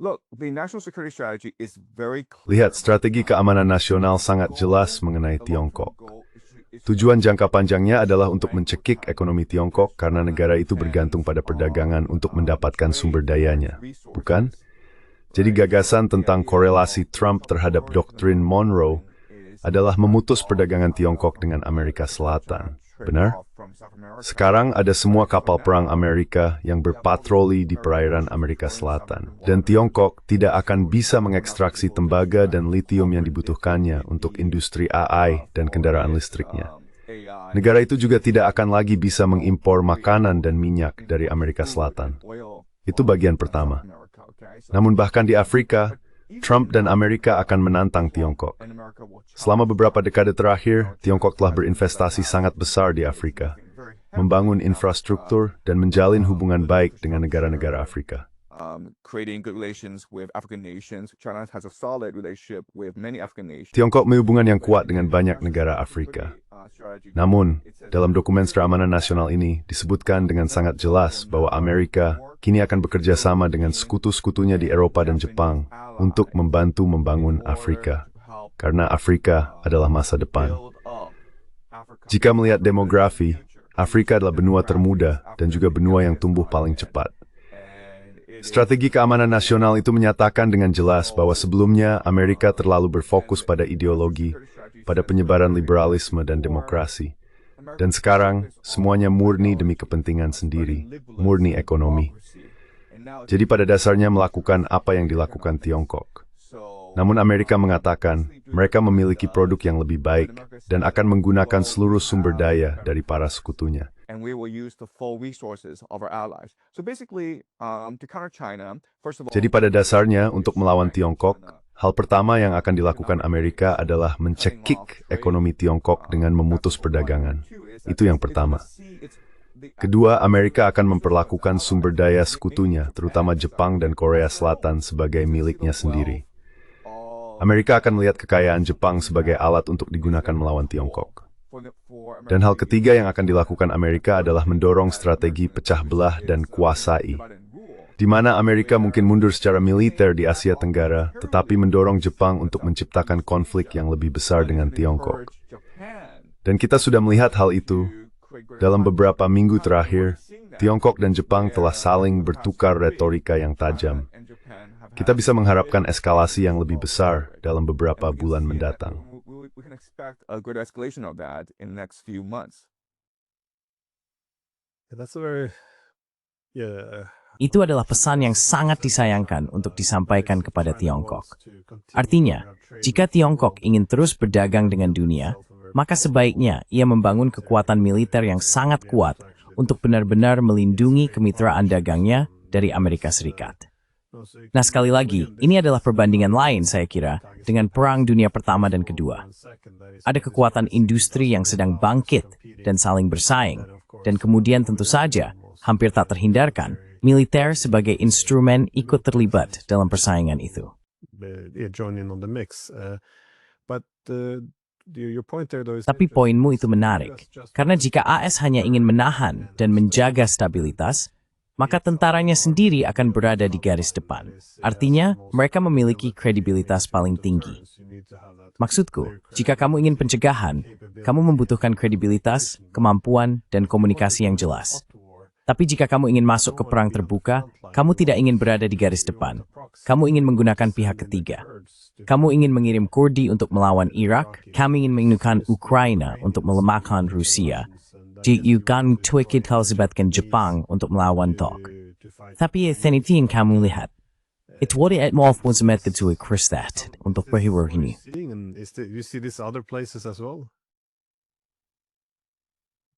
Look, the national security strategy is very clear. Lihat, strategi keamanan nasional sangat jelas mengenai Tiongkok. Tujuan jangka panjangnya adalah untuk mencekik ekonomi Tiongkok karena negara itu bergantung pada perdagangan untuk mendapatkan sumber dayanya, bukan? Jadi gagasan tentang korelasi Trump terhadap doktrin Monroe adalah memutus perdagangan Tiongkok dengan Amerika Selatan, benar? Sekarang ada semua kapal perang Amerika yang berpatroli di perairan Amerika Selatan, dan Tiongkok tidak akan bisa mengekstraksi tembaga dan litium yang dibutuhkannya untuk industri AI dan kendaraan listriknya. Negara itu juga tidak akan lagi bisa mengimpor makanan dan minyak dari Amerika Selatan. Itu bagian pertama. Namun bahkan di Afrika, Trump dan Amerika akan menantang Tiongkok. Selama beberapa dekade terakhir, Tiongkok telah berinvestasi sangat besar di Afrika, membangun infrastruktur, dan menjalin hubungan baik dengan negara-negara Afrika. Creating good relations with African nations. China has a solid relationship with many African nations. Tiongkok memiliki hubungan yang kuat dengan banyak negara Afrika. Namun, dalam dokumen keamanan nasional ini disebutkan dengan sangat jelas bahwa Amerika kini akan bekerja sama dengan sekutu-sekutunya di Eropa dan Jepang untuk membantu membangun Afrika, karena Afrika adalah masa depan. Jika melihat demografi, Afrika adalah benua termuda dan juga benua yang tumbuh paling cepat. Strategi keamanan nasional itu menyatakan dengan jelas bahwa sebelumnya Amerika terlalu berfokus pada ideologi, pada penyebaran liberalisme dan demokrasi. Dan sekarang, semuanya murni demi kepentingan sendiri, murni ekonomi. Jadi pada dasarnya melakukan apa yang dilakukan Tiongkok. Namun Amerika mengatakan, mereka memiliki produk yang lebih baik dan akan menggunakan seluruh sumber daya dari para sekutunya. And we will use the full resources of our allies. So basically, to counter China, first of all. Jadi pada dasarnya untuk melawan Tiongkok, hal pertama yang akan dilakukan Amerika adalah mencekik ekonomi Tiongkok dengan memutus perdagangan. Itu yang pertama. Kedua, Amerika akan memperlakukan sumber daya sekutunya, terutama Jepang dan Korea Selatan, sebagai miliknya sendiri. Amerika akan melihat kekayaan Jepang sebagai alat untuk digunakan melawan Tiongkok. Dan hal ketiga yang akan dilakukan Amerika adalah mendorong strategi pecah belah dan kuasai, di mana Amerika mungkin mundur secara militer di Asia Tenggara, tetapi mendorong Jepang untuk menciptakan konflik yang lebih besar dengan Tiongkok. Dan kita sudah melihat hal itu. Dalam beberapa minggu terakhir, Tiongkok dan Jepang telah saling bertukar retorika yang tajam. Kita bisa mengharapkan eskalasi yang lebih besar dalam beberapa bulan mendatang. We can expect a great escalation of that in the next few months. That's a very, yeah. Itu adalah pesan yang sangat disayangkan untuk disampaikan kepada Tiongkok. Artinya, jika Tiongkok ingin terus berdagang dengan dunia, maka sebaiknya ia membangun kekuatan militer yang sangat kuat untuk benar-benar melindungi kemitraan dagangnya dari Amerika Serikat. Nah, sekali lagi, ini adalah perbandingan lain saya kira dengan Perang Dunia Pertama dan Kedua. Ada kekuatan industri yang sedang bangkit dan saling bersaing, dan kemudian tentu saja, hampir tak terhindarkan, militer sebagai instrumen ikut terlibat dalam persaingan itu. Tapi poinmu itu menarik, karena jika AS hanya ingin menahan dan menjaga stabilitas, maka tentaranya sendiri akan berada di garis depan. Artinya, mereka memiliki kredibilitas paling tinggi. Maksudku, jika kamu ingin pencegahan, kamu membutuhkan kredibilitas, kemampuan, dan komunikasi yang jelas. Tapi jika kamu ingin masuk ke perang terbuka, kamu tidak ingin berada di garis depan. Kamu ingin menggunakan pihak ketiga. Kamu ingin mengirim Kurdi untuk melawan Irak, kami ingin mengirimkan Ukraina untuk melemahkan Rusia. Kan Twikid melibatkan Jepang untuk melawan Tok. Tapi itu yang kamu lihat. Itu what Wolf pun semetode to that untuk perhero ini. You see these other places as well?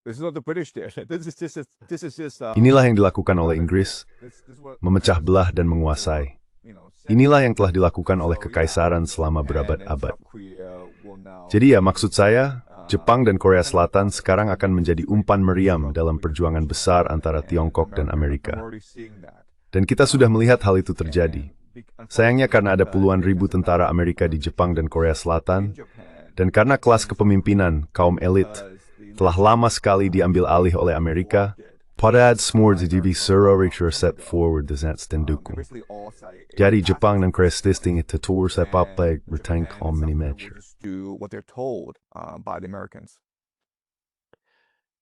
This is not the British there. This is just. Inilah yang dilakukan oleh Inggris, memecah belah dan menguasai. Inilah yang telah dilakukan oleh kekaisaran selama berabad-abad. Jadi ya, maksud saya, Jepang dan Korea Selatan sekarang akan menjadi umpan meriam dalam perjuangan besar antara Tiongkok dan Amerika. Dan kita sudah melihat hal itu terjadi. Sayangnya karena ada puluhan ribu tentara Amerika di Jepang dan Korea Selatan, dan karena kelas kepemimpinan, kaum elit, telah lama sekali diambil alih oleh Amerika, pada smur jadi seorang set forward dengan dukung. Jadi Jepang dan Korea Selatan itu terus sepak retain kaum mini-matcher. Do what they're told by the Americans.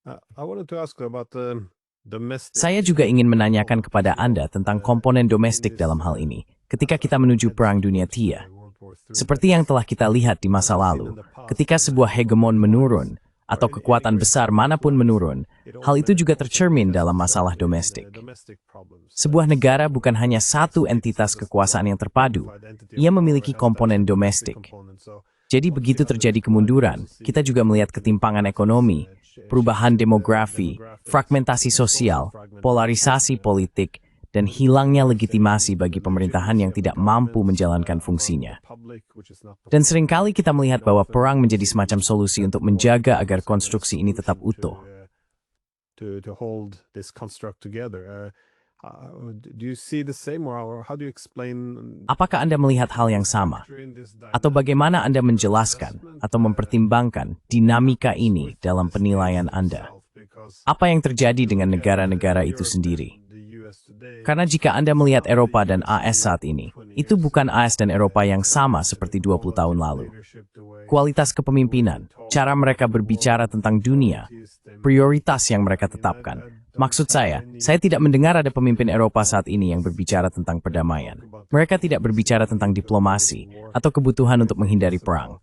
I wanted to ask about the domestic. Saya juga ingin menanyakan kepada Anda tentang komponen domestik dalam hal ini, ketika kita menuju Perang Dunia III. Seperti yang telah kita lihat di masa lalu, ketika sebuah hegemon menurun, atau kekuatan besar manapun menurun, hal itu juga tercermin dalam masalah domestik. Sebuah negara bukan hanya satu entitas kekuasaan yang terpadu, ia memiliki komponen domestik. Jadi begitu terjadi kemunduran, kita juga melihat ketimpangan ekonomi, perubahan demografi, fragmentasi sosial, polarisasi politik, dan hilangnya legitimasi bagi pemerintahan yang tidak mampu menjalankan fungsinya. Dan seringkali kita melihat bahwa perang menjadi semacam solusi untuk menjaga agar konstruksi ini tetap utuh. To hold this construct together. Do you see the same, or how do you explain? Apakah Anda melihat hal yang sama? Atau bagaimana Anda menjelaskan atau mempertimbangkan dinamika ini dalam penilaian Anda? Apa yang terjadi dengan negara-negara itu sendiri? Karena jika Anda melihat Eropa dan AS saat ini, itu bukan AS dan Eropa yang sama seperti 20 tahun lalu. Kualitas kepemimpinan, cara mereka berbicara tentang dunia, prioritas yang mereka tetapkan. Maksud saya tidak mendengar ada pemimpin Eropa saat ini yang berbicara tentang perdamaian. Mereka tidak berbicara tentang diplomasi atau kebutuhan untuk menghindari perang.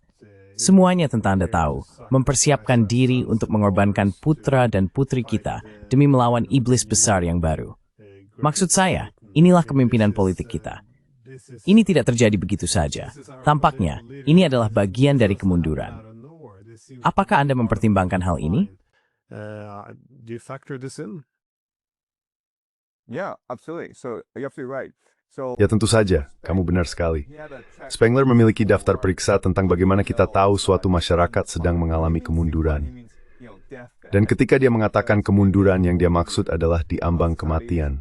Semuanya tentang Anda tahu, mempersiapkan diri untuk mengorbankan putra dan putri kita demi melawan iblis besar yang baru. Maksud saya, inilah kepemimpinan politik kita. Ini tidak terjadi begitu saja. Tampaknya, ini adalah bagian dari kemunduran. Apakah Anda mempertimbangkan hal ini? Do you factor this in? Yeah, absolutely. So you're absolutely right. So Ya tentu saja, kamu benar sekali. Spengler memiliki daftar periksa tentang bagaimana kita tahu suatu masyarakat sedang mengalami kemunduran. Dan ketika dia mengatakan kemunduran, yang dia maksud adalah di ambang kematian.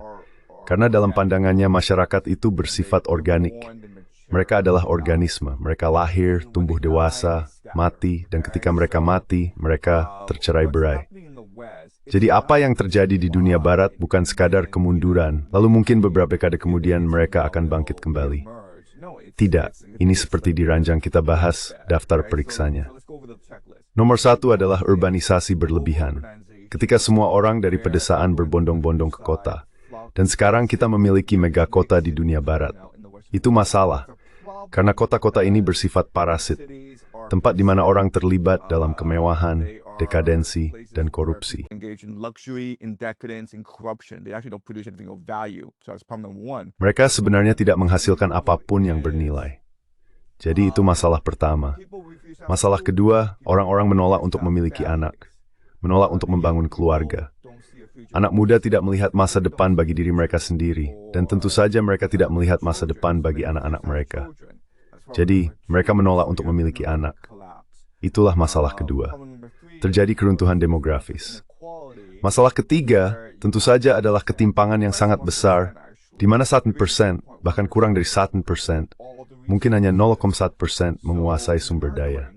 Karena dalam pandangannya masyarakat itu bersifat organik. Mereka adalah organisme, mereka lahir, tumbuh dewasa, mati, dan ketika mereka mati, mereka tercerai-berai. Jadi apa yang terjadi di dunia barat bukan sekadar kemunduran, lalu mungkin beberapa dekade kemudian mereka akan bangkit kembali. Tidak, ini seperti di ranjang kita bahas, daftar periksanya. Nomor 1 adalah urbanisasi berlebihan. Ketika semua orang dari pedesaan berbondong-bondong ke kota. Dan sekarang kita memiliki megakota di dunia barat. Itu masalah, karena kota-kota ini bersifat parasit, tempat di mana orang terlibat dalam kemewahan, dekadensi, dan korupsi. Mereka sebenarnya tidak menghasilkan apapun yang bernilai. Jadi itu masalah pertama. Masalah kedua, orang-orang menolak untuk memiliki anak, menolak untuk membangun keluarga. Anak muda tidak melihat masa depan bagi diri mereka sendiri, dan tentu saja mereka tidak melihat masa depan bagi anak-anak mereka. Jadi, mereka menolak untuk memiliki anak. Itulah masalah kedua. Terjadi keruntuhan demografis. Masalah ketiga, tentu saja adalah ketimpangan yang sangat besar, di mana 1%, bahkan kurang dari 1%, mungkin hanya 0,1% menguasai sumber daya.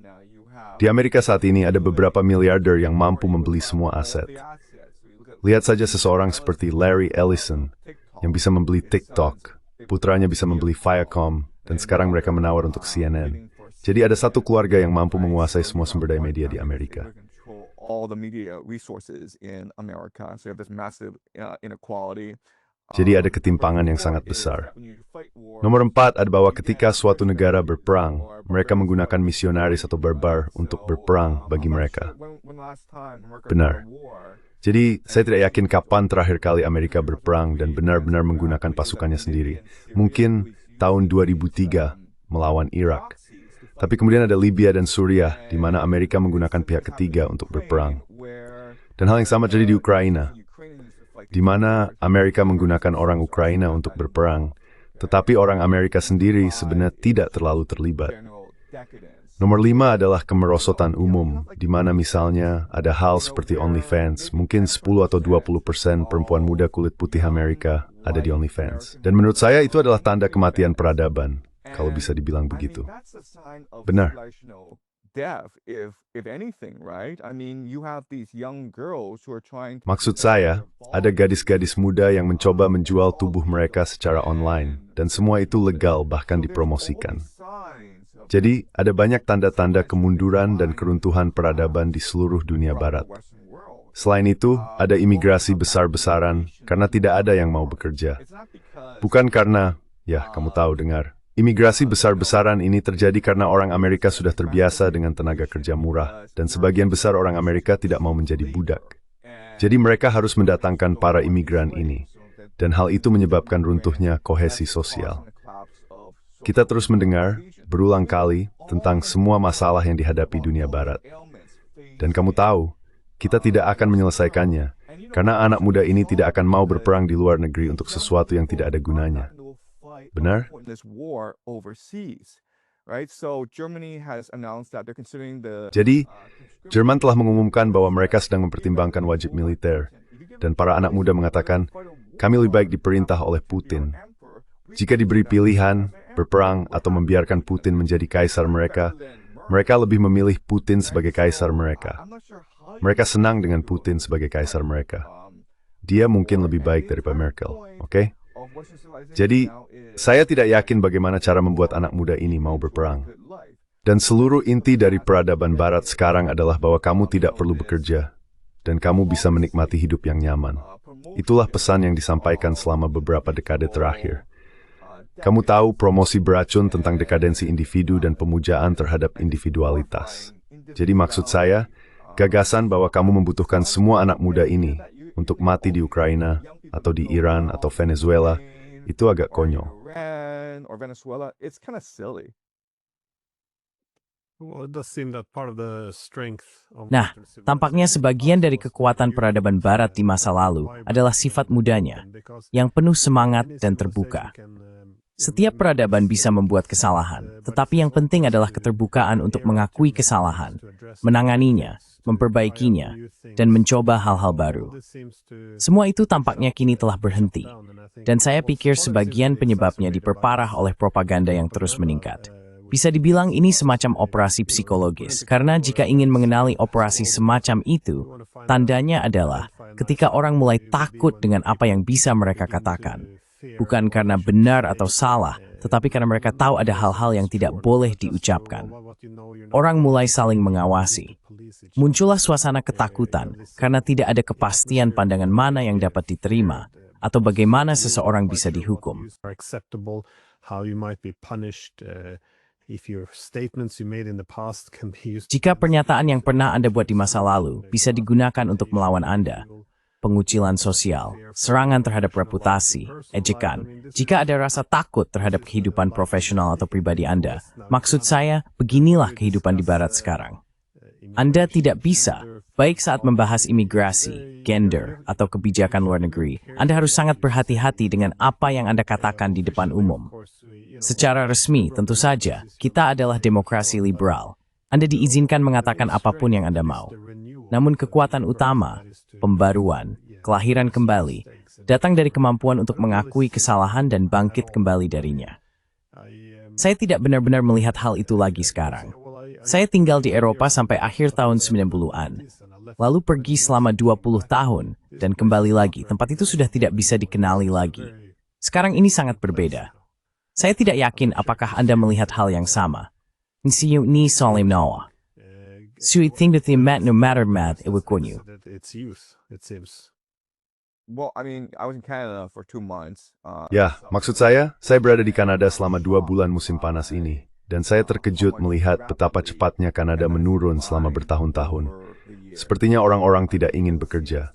Di Amerika saat ini ada beberapa miliarder yang mampu membeli semua aset. Lihat saja seseorang seperti Larry Ellison yang bisa membeli TikTok, putranya bisa membeli Viacom, dan sekarang mereka menawar untuk CNN. Jadi ada satu keluarga yang mampu menguasai semua sumber daya media di Amerika. all the media resources in America. So you have this massive inequality. Jadi ada ketimpangan yang sangat besar. Nomor 4 ada bahwa ketika suatu negara berperang, mereka menggunakan misionaris atau barbar untuk berperang bagi mereka. Benar. Jadi, saya tidak yakin kapan terakhir kali Amerika berperang dan benar-benar menggunakan pasukannya sendiri. Mungkin tahun 2003 melawan Irak. Tapi kemudian ada Libya dan Suriah, di mana Amerika menggunakan pihak ketiga untuk berperang. Dan hal yang sama terjadi di Ukraina, di mana Amerika menggunakan orang Ukraina untuk berperang, tetapi orang Amerika sendiri sebenarnya tidak terlalu terlibat. Nomor 5 adalah kemerosotan umum, di mana misalnya ada hal seperti OnlyFans, mungkin 10 atau 20% perempuan muda kulit putih Amerika ada di OnlyFans. Dan menurut saya itu adalah tanda kematian peradaban, kalau bisa dibilang begitu. Benar. Maksud saya, ada gadis-gadis muda yang mencoba menjual tubuh mereka secara online, dan semua itu legal bahkan dipromosikan. Jadi, ada banyak tanda-tanda kemunduran dan keruntuhan peradaban di seluruh dunia barat. Selain itu, ada imigrasi besar-besaran karena tidak ada yang mau bekerja. Bukan karena, ya kamu tahu dengar, imigrasi besar-besaran ini terjadi karena orang Amerika sudah terbiasa dengan tenaga kerja murah, dan sebagian besar orang Amerika tidak mau menjadi budak. Jadi mereka harus mendatangkan para imigran ini, dan hal itu menyebabkan runtuhnya kohesi sosial. Kita terus mendengar, berulang kali, tentang semua masalah yang dihadapi dunia barat. Dan kamu tahu, kita tidak akan menyelesaikannya, karena anak muda ini tidak akan mau berperang di luar negeri untuk sesuatu yang tidak ada gunanya. Benar? Jadi, Jerman telah mengumumkan bahwa mereka sedang mempertimbangkan wajib militer, dan para anak muda mengatakan, kami lebih baik diperintah oleh Putin. Jika diberi pilihan, berperang atau membiarkan Putin menjadi kaisar mereka, mereka lebih memilih Putin sebagai kaisar mereka. Mereka senang dengan Putin sebagai kaisar mereka. Dia mungkin lebih baik daripada Merkel, oke? Jadi, saya tidak yakin bagaimana cara membuat anak muda ini mau berperang. Dan seluruh inti dari peradaban barat sekarang adalah bahwa kamu tidak perlu bekerja, dan kamu bisa menikmati hidup yang nyaman. Itulah pesan yang disampaikan selama beberapa dekade terakhir. Kamu tahu promosi beracun tentang dekadensi individu dan pemujaan terhadap individualitas. Jadi maksud saya, gagasan bahwa kamu membutuhkan semua anak muda ini untuk mati di Ukraina, atau di Iran, atau Venezuela, itu agak konyol. Nah, tampaknya sebagian dari kekuatan peradaban barat di masa lalu adalah sifat mudanya, yang penuh semangat dan terbuka. Setiap peradaban bisa membuat kesalahan, tetapi yang penting adalah keterbukaan untuk mengakui kesalahan, menanganinya, memperbaikinya, dan mencoba hal-hal baru. Semua itu tampaknya kini telah berhenti, dan saya pikir sebagian penyebabnya diperparah oleh propaganda yang terus meningkat. Bisa dibilang ini semacam operasi psikologis, karena jika ingin mengenali operasi semacam itu, tandanya adalah ketika orang mulai takut dengan apa yang bisa mereka katakan. Bukan karena benar atau salah, tetapi karena mereka tahu ada hal-hal yang tidak boleh diucapkan. Orang mulai saling mengawasi. Muncullah suasana ketakutan karena tidak ada kepastian pandangan mana yang dapat diterima atau bagaimana seseorang bisa dihukum. Jika pernyataan yang pernah Anda buat di masa lalu bisa digunakan untuk melawan Anda, pengucilan sosial, serangan terhadap reputasi, ejekan. Jika ada rasa takut terhadap kehidupan profesional atau pribadi Anda, maksud saya, beginilah kehidupan di Barat sekarang. Anda tidak bisa, baik saat membahas imigrasi, gender, atau kebijakan luar negeri, Anda harus sangat berhati-hati dengan apa yang Anda katakan di depan umum. Secara resmi, tentu saja, kita adalah demokrasi liberal. Anda diizinkan mengatakan apapun yang Anda mau. Namun kekuatan utama, pembaruan, kelahiran kembali, datang dari kemampuan untuk mengakui kesalahan dan bangkit kembali darinya. Saya tidak benar-benar melihat hal itu lagi sekarang. Saya tinggal di Eropa sampai akhir tahun 90-an, lalu pergi selama 20 tahun, dan kembali lagi. Tempat itu sudah tidak bisa dikenali lagi. Sekarang ini sangat berbeda. Saya tidak yakin apakah Anda melihat hal yang sama. Ni Solim Noah. So you think that the mat no matter math it would konyu. It's youth, it seems. Well, I mean, I was in Canada for 2 months. Ya, maksud saya berada di Kanada selama 2 bulan musim panas ini. Dan saya terkejut melihat betapa cepatnya Kanada menurun selama bertahun-tahun. Sepertinya orang-orang tidak ingin bekerja.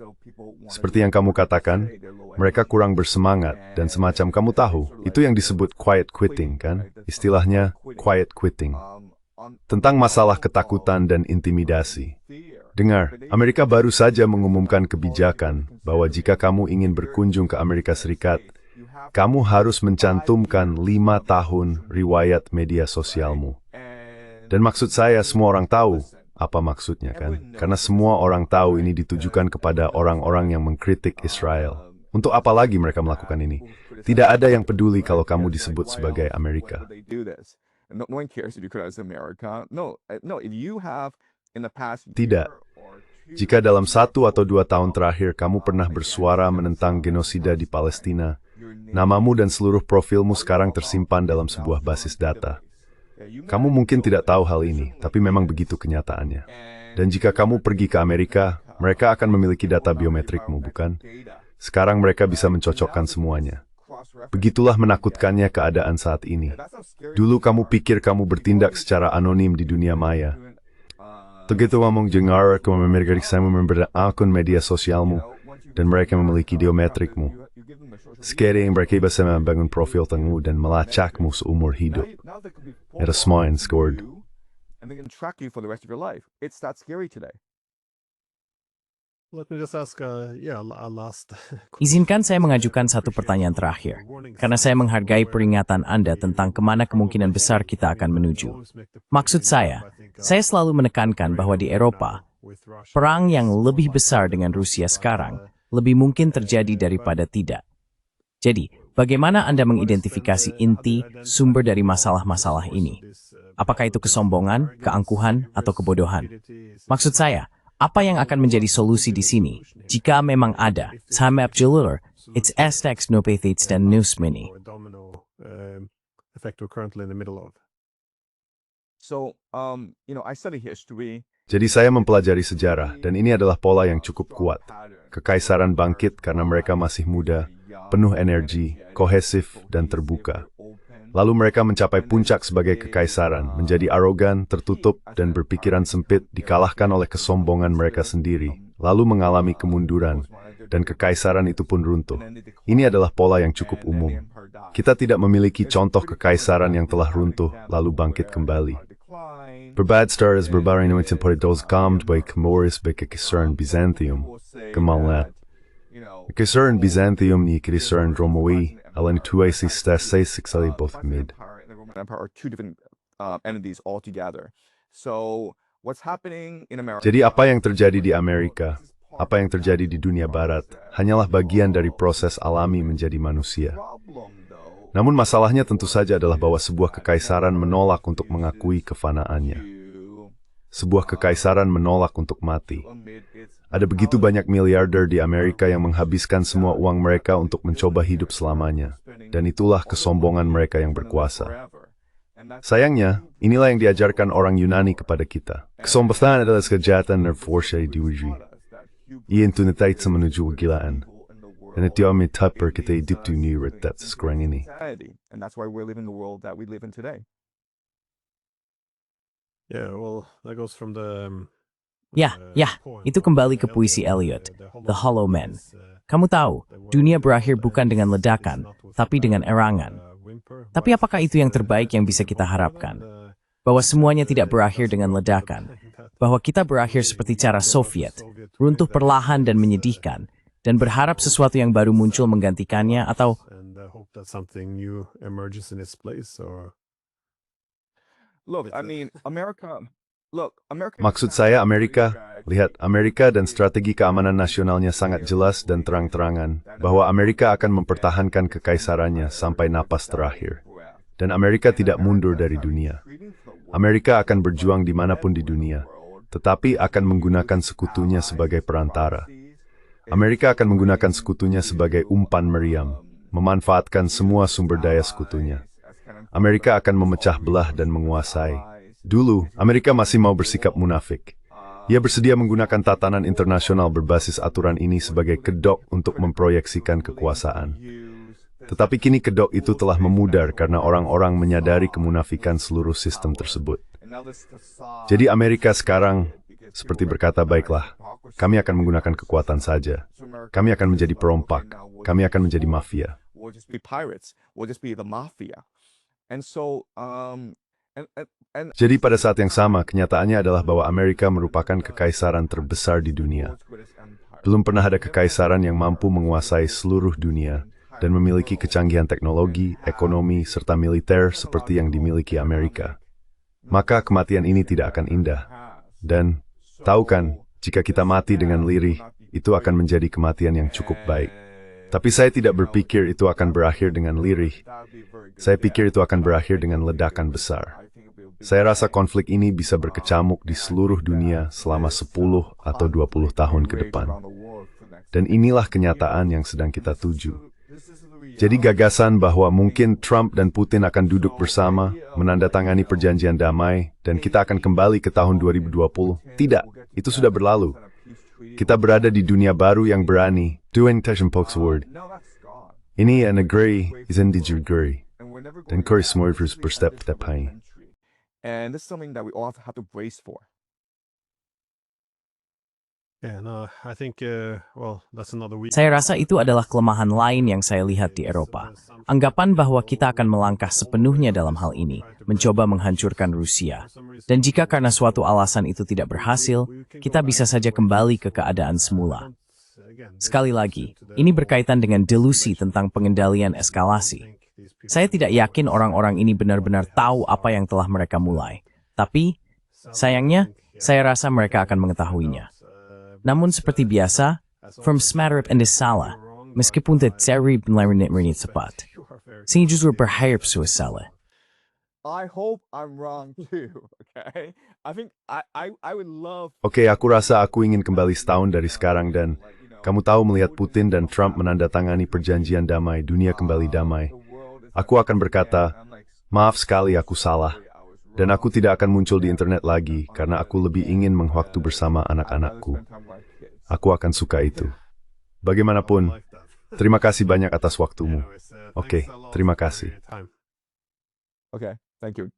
Seperti yang kamu katakan, mereka kurang bersemangat dan semacam kamu tahu, itu yang disebut quiet quitting, kan? Istilahnya quiet quitting. Tentang masalah ketakutan dan intimidasi. Dengar, Amerika baru saja mengumumkan kebijakan bahwa jika kamu ingin berkunjung ke Amerika Serikat, kamu harus mencantumkan 5 tahun riwayat media sosialmu. Dan maksud saya semua orang tahu apa maksudnya, kan? Karena semua orang tahu ini ditujukan kepada orang-orang yang mengkritik Israel. Untuk apa lagi mereka melakukan ini? Tidak ada yang peduli kalau kamu disebut sebagai Amerika. Tidak. Jika dalam 1 atau 2 tahun terakhir kamu pernah bersuara menentang genosida di Palestina, namamu dan seluruh profilmu sekarang tersimpan dalam sebuah basis data. Kamu mungkin tidak tahu hal ini, tapi memang begitu kenyataannya. Dan jika kamu pergi ke Amerika, mereka akan memiliki data biometrikmu, bukan? Sekarang mereka bisa mencocokkan semuanya. Begitulah menakutkannya keadaan saat ini. Dulu kamu pikir kamu bertindak secara anonim di dunia maya. Begitu ngomong jengar, kamu memiliki akun media sosialmu, dan mereka memiliki biometrikmu. Sekarang mereka bisa membangun profil tengmu dan melacakmu seumur hidup. Itu semua yang scored. Let me just ask, a last. Izinkan saya mengajukan satu pertanyaan terakhir, karena saya menghargai peringatan Anda tentang kemana kemungkinan besar kita akan menuju. Maksud saya selalu menekankan bahwa di Eropa, perang yang lebih besar dengan Rusia sekarang lebih mungkin terjadi daripada tidak. Jadi, bagaimana Anda mengidentifikasi inti sumber dari masalah-masalah ini? Apakah itu kesombongan, keangkuhan, atau kebodohan? Maksud saya, apa yang akan menjadi solusi di sini? Jika memang ada, Sam Abdullah, it's Estex Nopethates dan News Mini. Effect we're currently in the middle of. So, I study history. Jadi saya mempelajari sejarah, dan ini adalah pola yang cukup kuat. Kekaisaran bangkit karena mereka masih muda, penuh energi, kohesif, dan terbuka. Lalu mereka mencapai puncak sebagai kekaisaran, menjadi arogan, tertutup, dan berpikiran sempit, dikalahkan oleh kesombongan mereka sendiri, lalu mengalami kemunduran, dan kekaisaran itu pun runtuh. Ini adalah pola yang cukup umum. Kita tidak memiliki contoh kekaisaran yang telah runtuh, lalu bangkit kembali. Berbad stars berbaring dengan temporis calmed by Camoris by kekaisaran Byzantium, kemalat. Kekaisaran Byzantium ni kekaisaran Romawi, alang tuai si stasay siksali both mid. Are two different entities altogether. So what's happening in America? Jadi apa yang terjadi di Amerika, apa yang terjadi di dunia barat, hanyalah bagian dari proses alami menjadi manusia. Namun masalahnya tentu saja adalah bahwa sebuah kekaisaran menolak untuk mengakui kefanaannya. Sebuah kekaisaran menolak untuk mati. Ada begitu banyak miliarder di Amerika yang menghabiskan semua uang mereka untuk mencoba hidup selamanya. Dan itulah kesombongan mereka yang berkuasa. Sayangnya, inilah yang diajarkan orang Yunani kepada kita. Kesombongan adalah kejahatan dan forsa diuji. Iyan tunatay sa menuju kegilaan. Dan itu yang mitapper kita hidup di New York sekarang ini. And that's why we're living the world that we live in today. Yeah, well, that goes from the Ya, itu kembali ke puisi Eliot, The Hollow Man. Kamu tahu, dunia berakhir bukan dengan ledakan, tapi dengan erangan. Tapi apakah itu yang terbaik yang bisa kita harapkan? Bahwa semuanya tidak berakhir dengan ledakan. Bahwa kita berakhir seperti cara Soviet, runtuh perlahan dan menyedihkan, dan berharap sesuatu yang baru muncul menggantikannya atau Maksud saya lihat Amerika dan strategi keamanan nasionalnya sangat jelas dan terang-terangan bahwa Amerika akan mempertahankan kekaisarannya sampai napas terakhir. Dan Amerika tidak mundur dari dunia. Amerika akan berjuang dimanapun di dunia, tetapi akan menggunakan sekutunya sebagai perantara. Amerika akan menggunakan sekutunya sebagai umpan meriam, memanfaatkan semua sumber daya sekutunya. Amerika akan memecah belah dan menguasai. Dulu, Amerika masih mau bersikap munafik. Ia bersedia menggunakan tatanan internasional berbasis aturan ini sebagai kedok untuk memproyeksikan kekuasaan. Tetapi kini kedok itu telah memudar karena orang-orang menyadari kemunafikan seluruh sistem tersebut. Jadi Amerika sekarang seperti berkata, baiklah, kami akan menggunakan kekuatan saja. Kami akan menjadi perompak. Kami akan menjadi mafia. Jadi pada saat yang sama, kenyataannya adalah bahwa Amerika merupakan kekaisaran terbesar di dunia. Belum pernah ada kekaisaran yang mampu menguasai seluruh dunia dan memiliki kecanggihan teknologi, ekonomi, serta militer seperti yang dimiliki Amerika. Maka kematian ini tidak akan indah. Dan, tahu kan, jika kita mati dengan lirih, itu akan menjadi kematian yang cukup baik. Tapi saya tidak berpikir itu akan berakhir dengan lirih. Saya pikir itu akan berakhir dengan ledakan besar. Saya rasa konflik ini bisa berkecamuk di seluruh dunia selama 10 atau 20 tahun ke depan. Dan inilah kenyataan yang sedang kita tuju. Jadi gagasan bahwa mungkin Trump dan Putin akan duduk bersama, menandatangani perjanjian damai, dan kita akan kembali ke tahun 2020. Tidak, itu sudah berlalu. Kita berada di dunia baru yang berani. Doing Tajenpok's word. Ini yang negeri, izin dijuguri. Dan kori semua harus berstep-step. And this is something that we all have to brace for. Yeah, no, I think, well, that's another week. Saya rasa itu adalah kelemahan lain yang saya lihat di Eropa. Anggapan bahwa kita akan melangkah sepenuhnya dalam hal ini, mencoba menghancurkan Rusia. Dan jika karena suatu alasan itu tidak berhasil, kita bisa saja kembali ke keadaan semula. Sekali lagi, ini berkaitan dengan delusi tentang pengendalian eskalasi. Saya tidak yakin orang-orang ini benar-benar tahu apa yang telah mereka mulai. Tapi, sayangnya, saya rasa mereka akan mengetahuinya. Namun seperti biasa, from smatterip and salah, meskipun tidak benar-benar cepat, saya justru berharap suasana. I hope I'm wrong too, okay? I think I would love... Oke, aku rasa aku ingin kembali setahun dari sekarang dan kamu tahu melihat Putin dan Trump menandatangani perjanjian damai, dunia kembali damai. Aku akan berkata, maaf sekali aku salah. Dan aku tidak akan muncul di internet lagi karena aku lebih ingin mengwaktu bersama anak-anakku. Aku akan suka itu. Bagaimanapun, terima kasih banyak atas waktumu. Oke, terima kasih. Okay, thank you.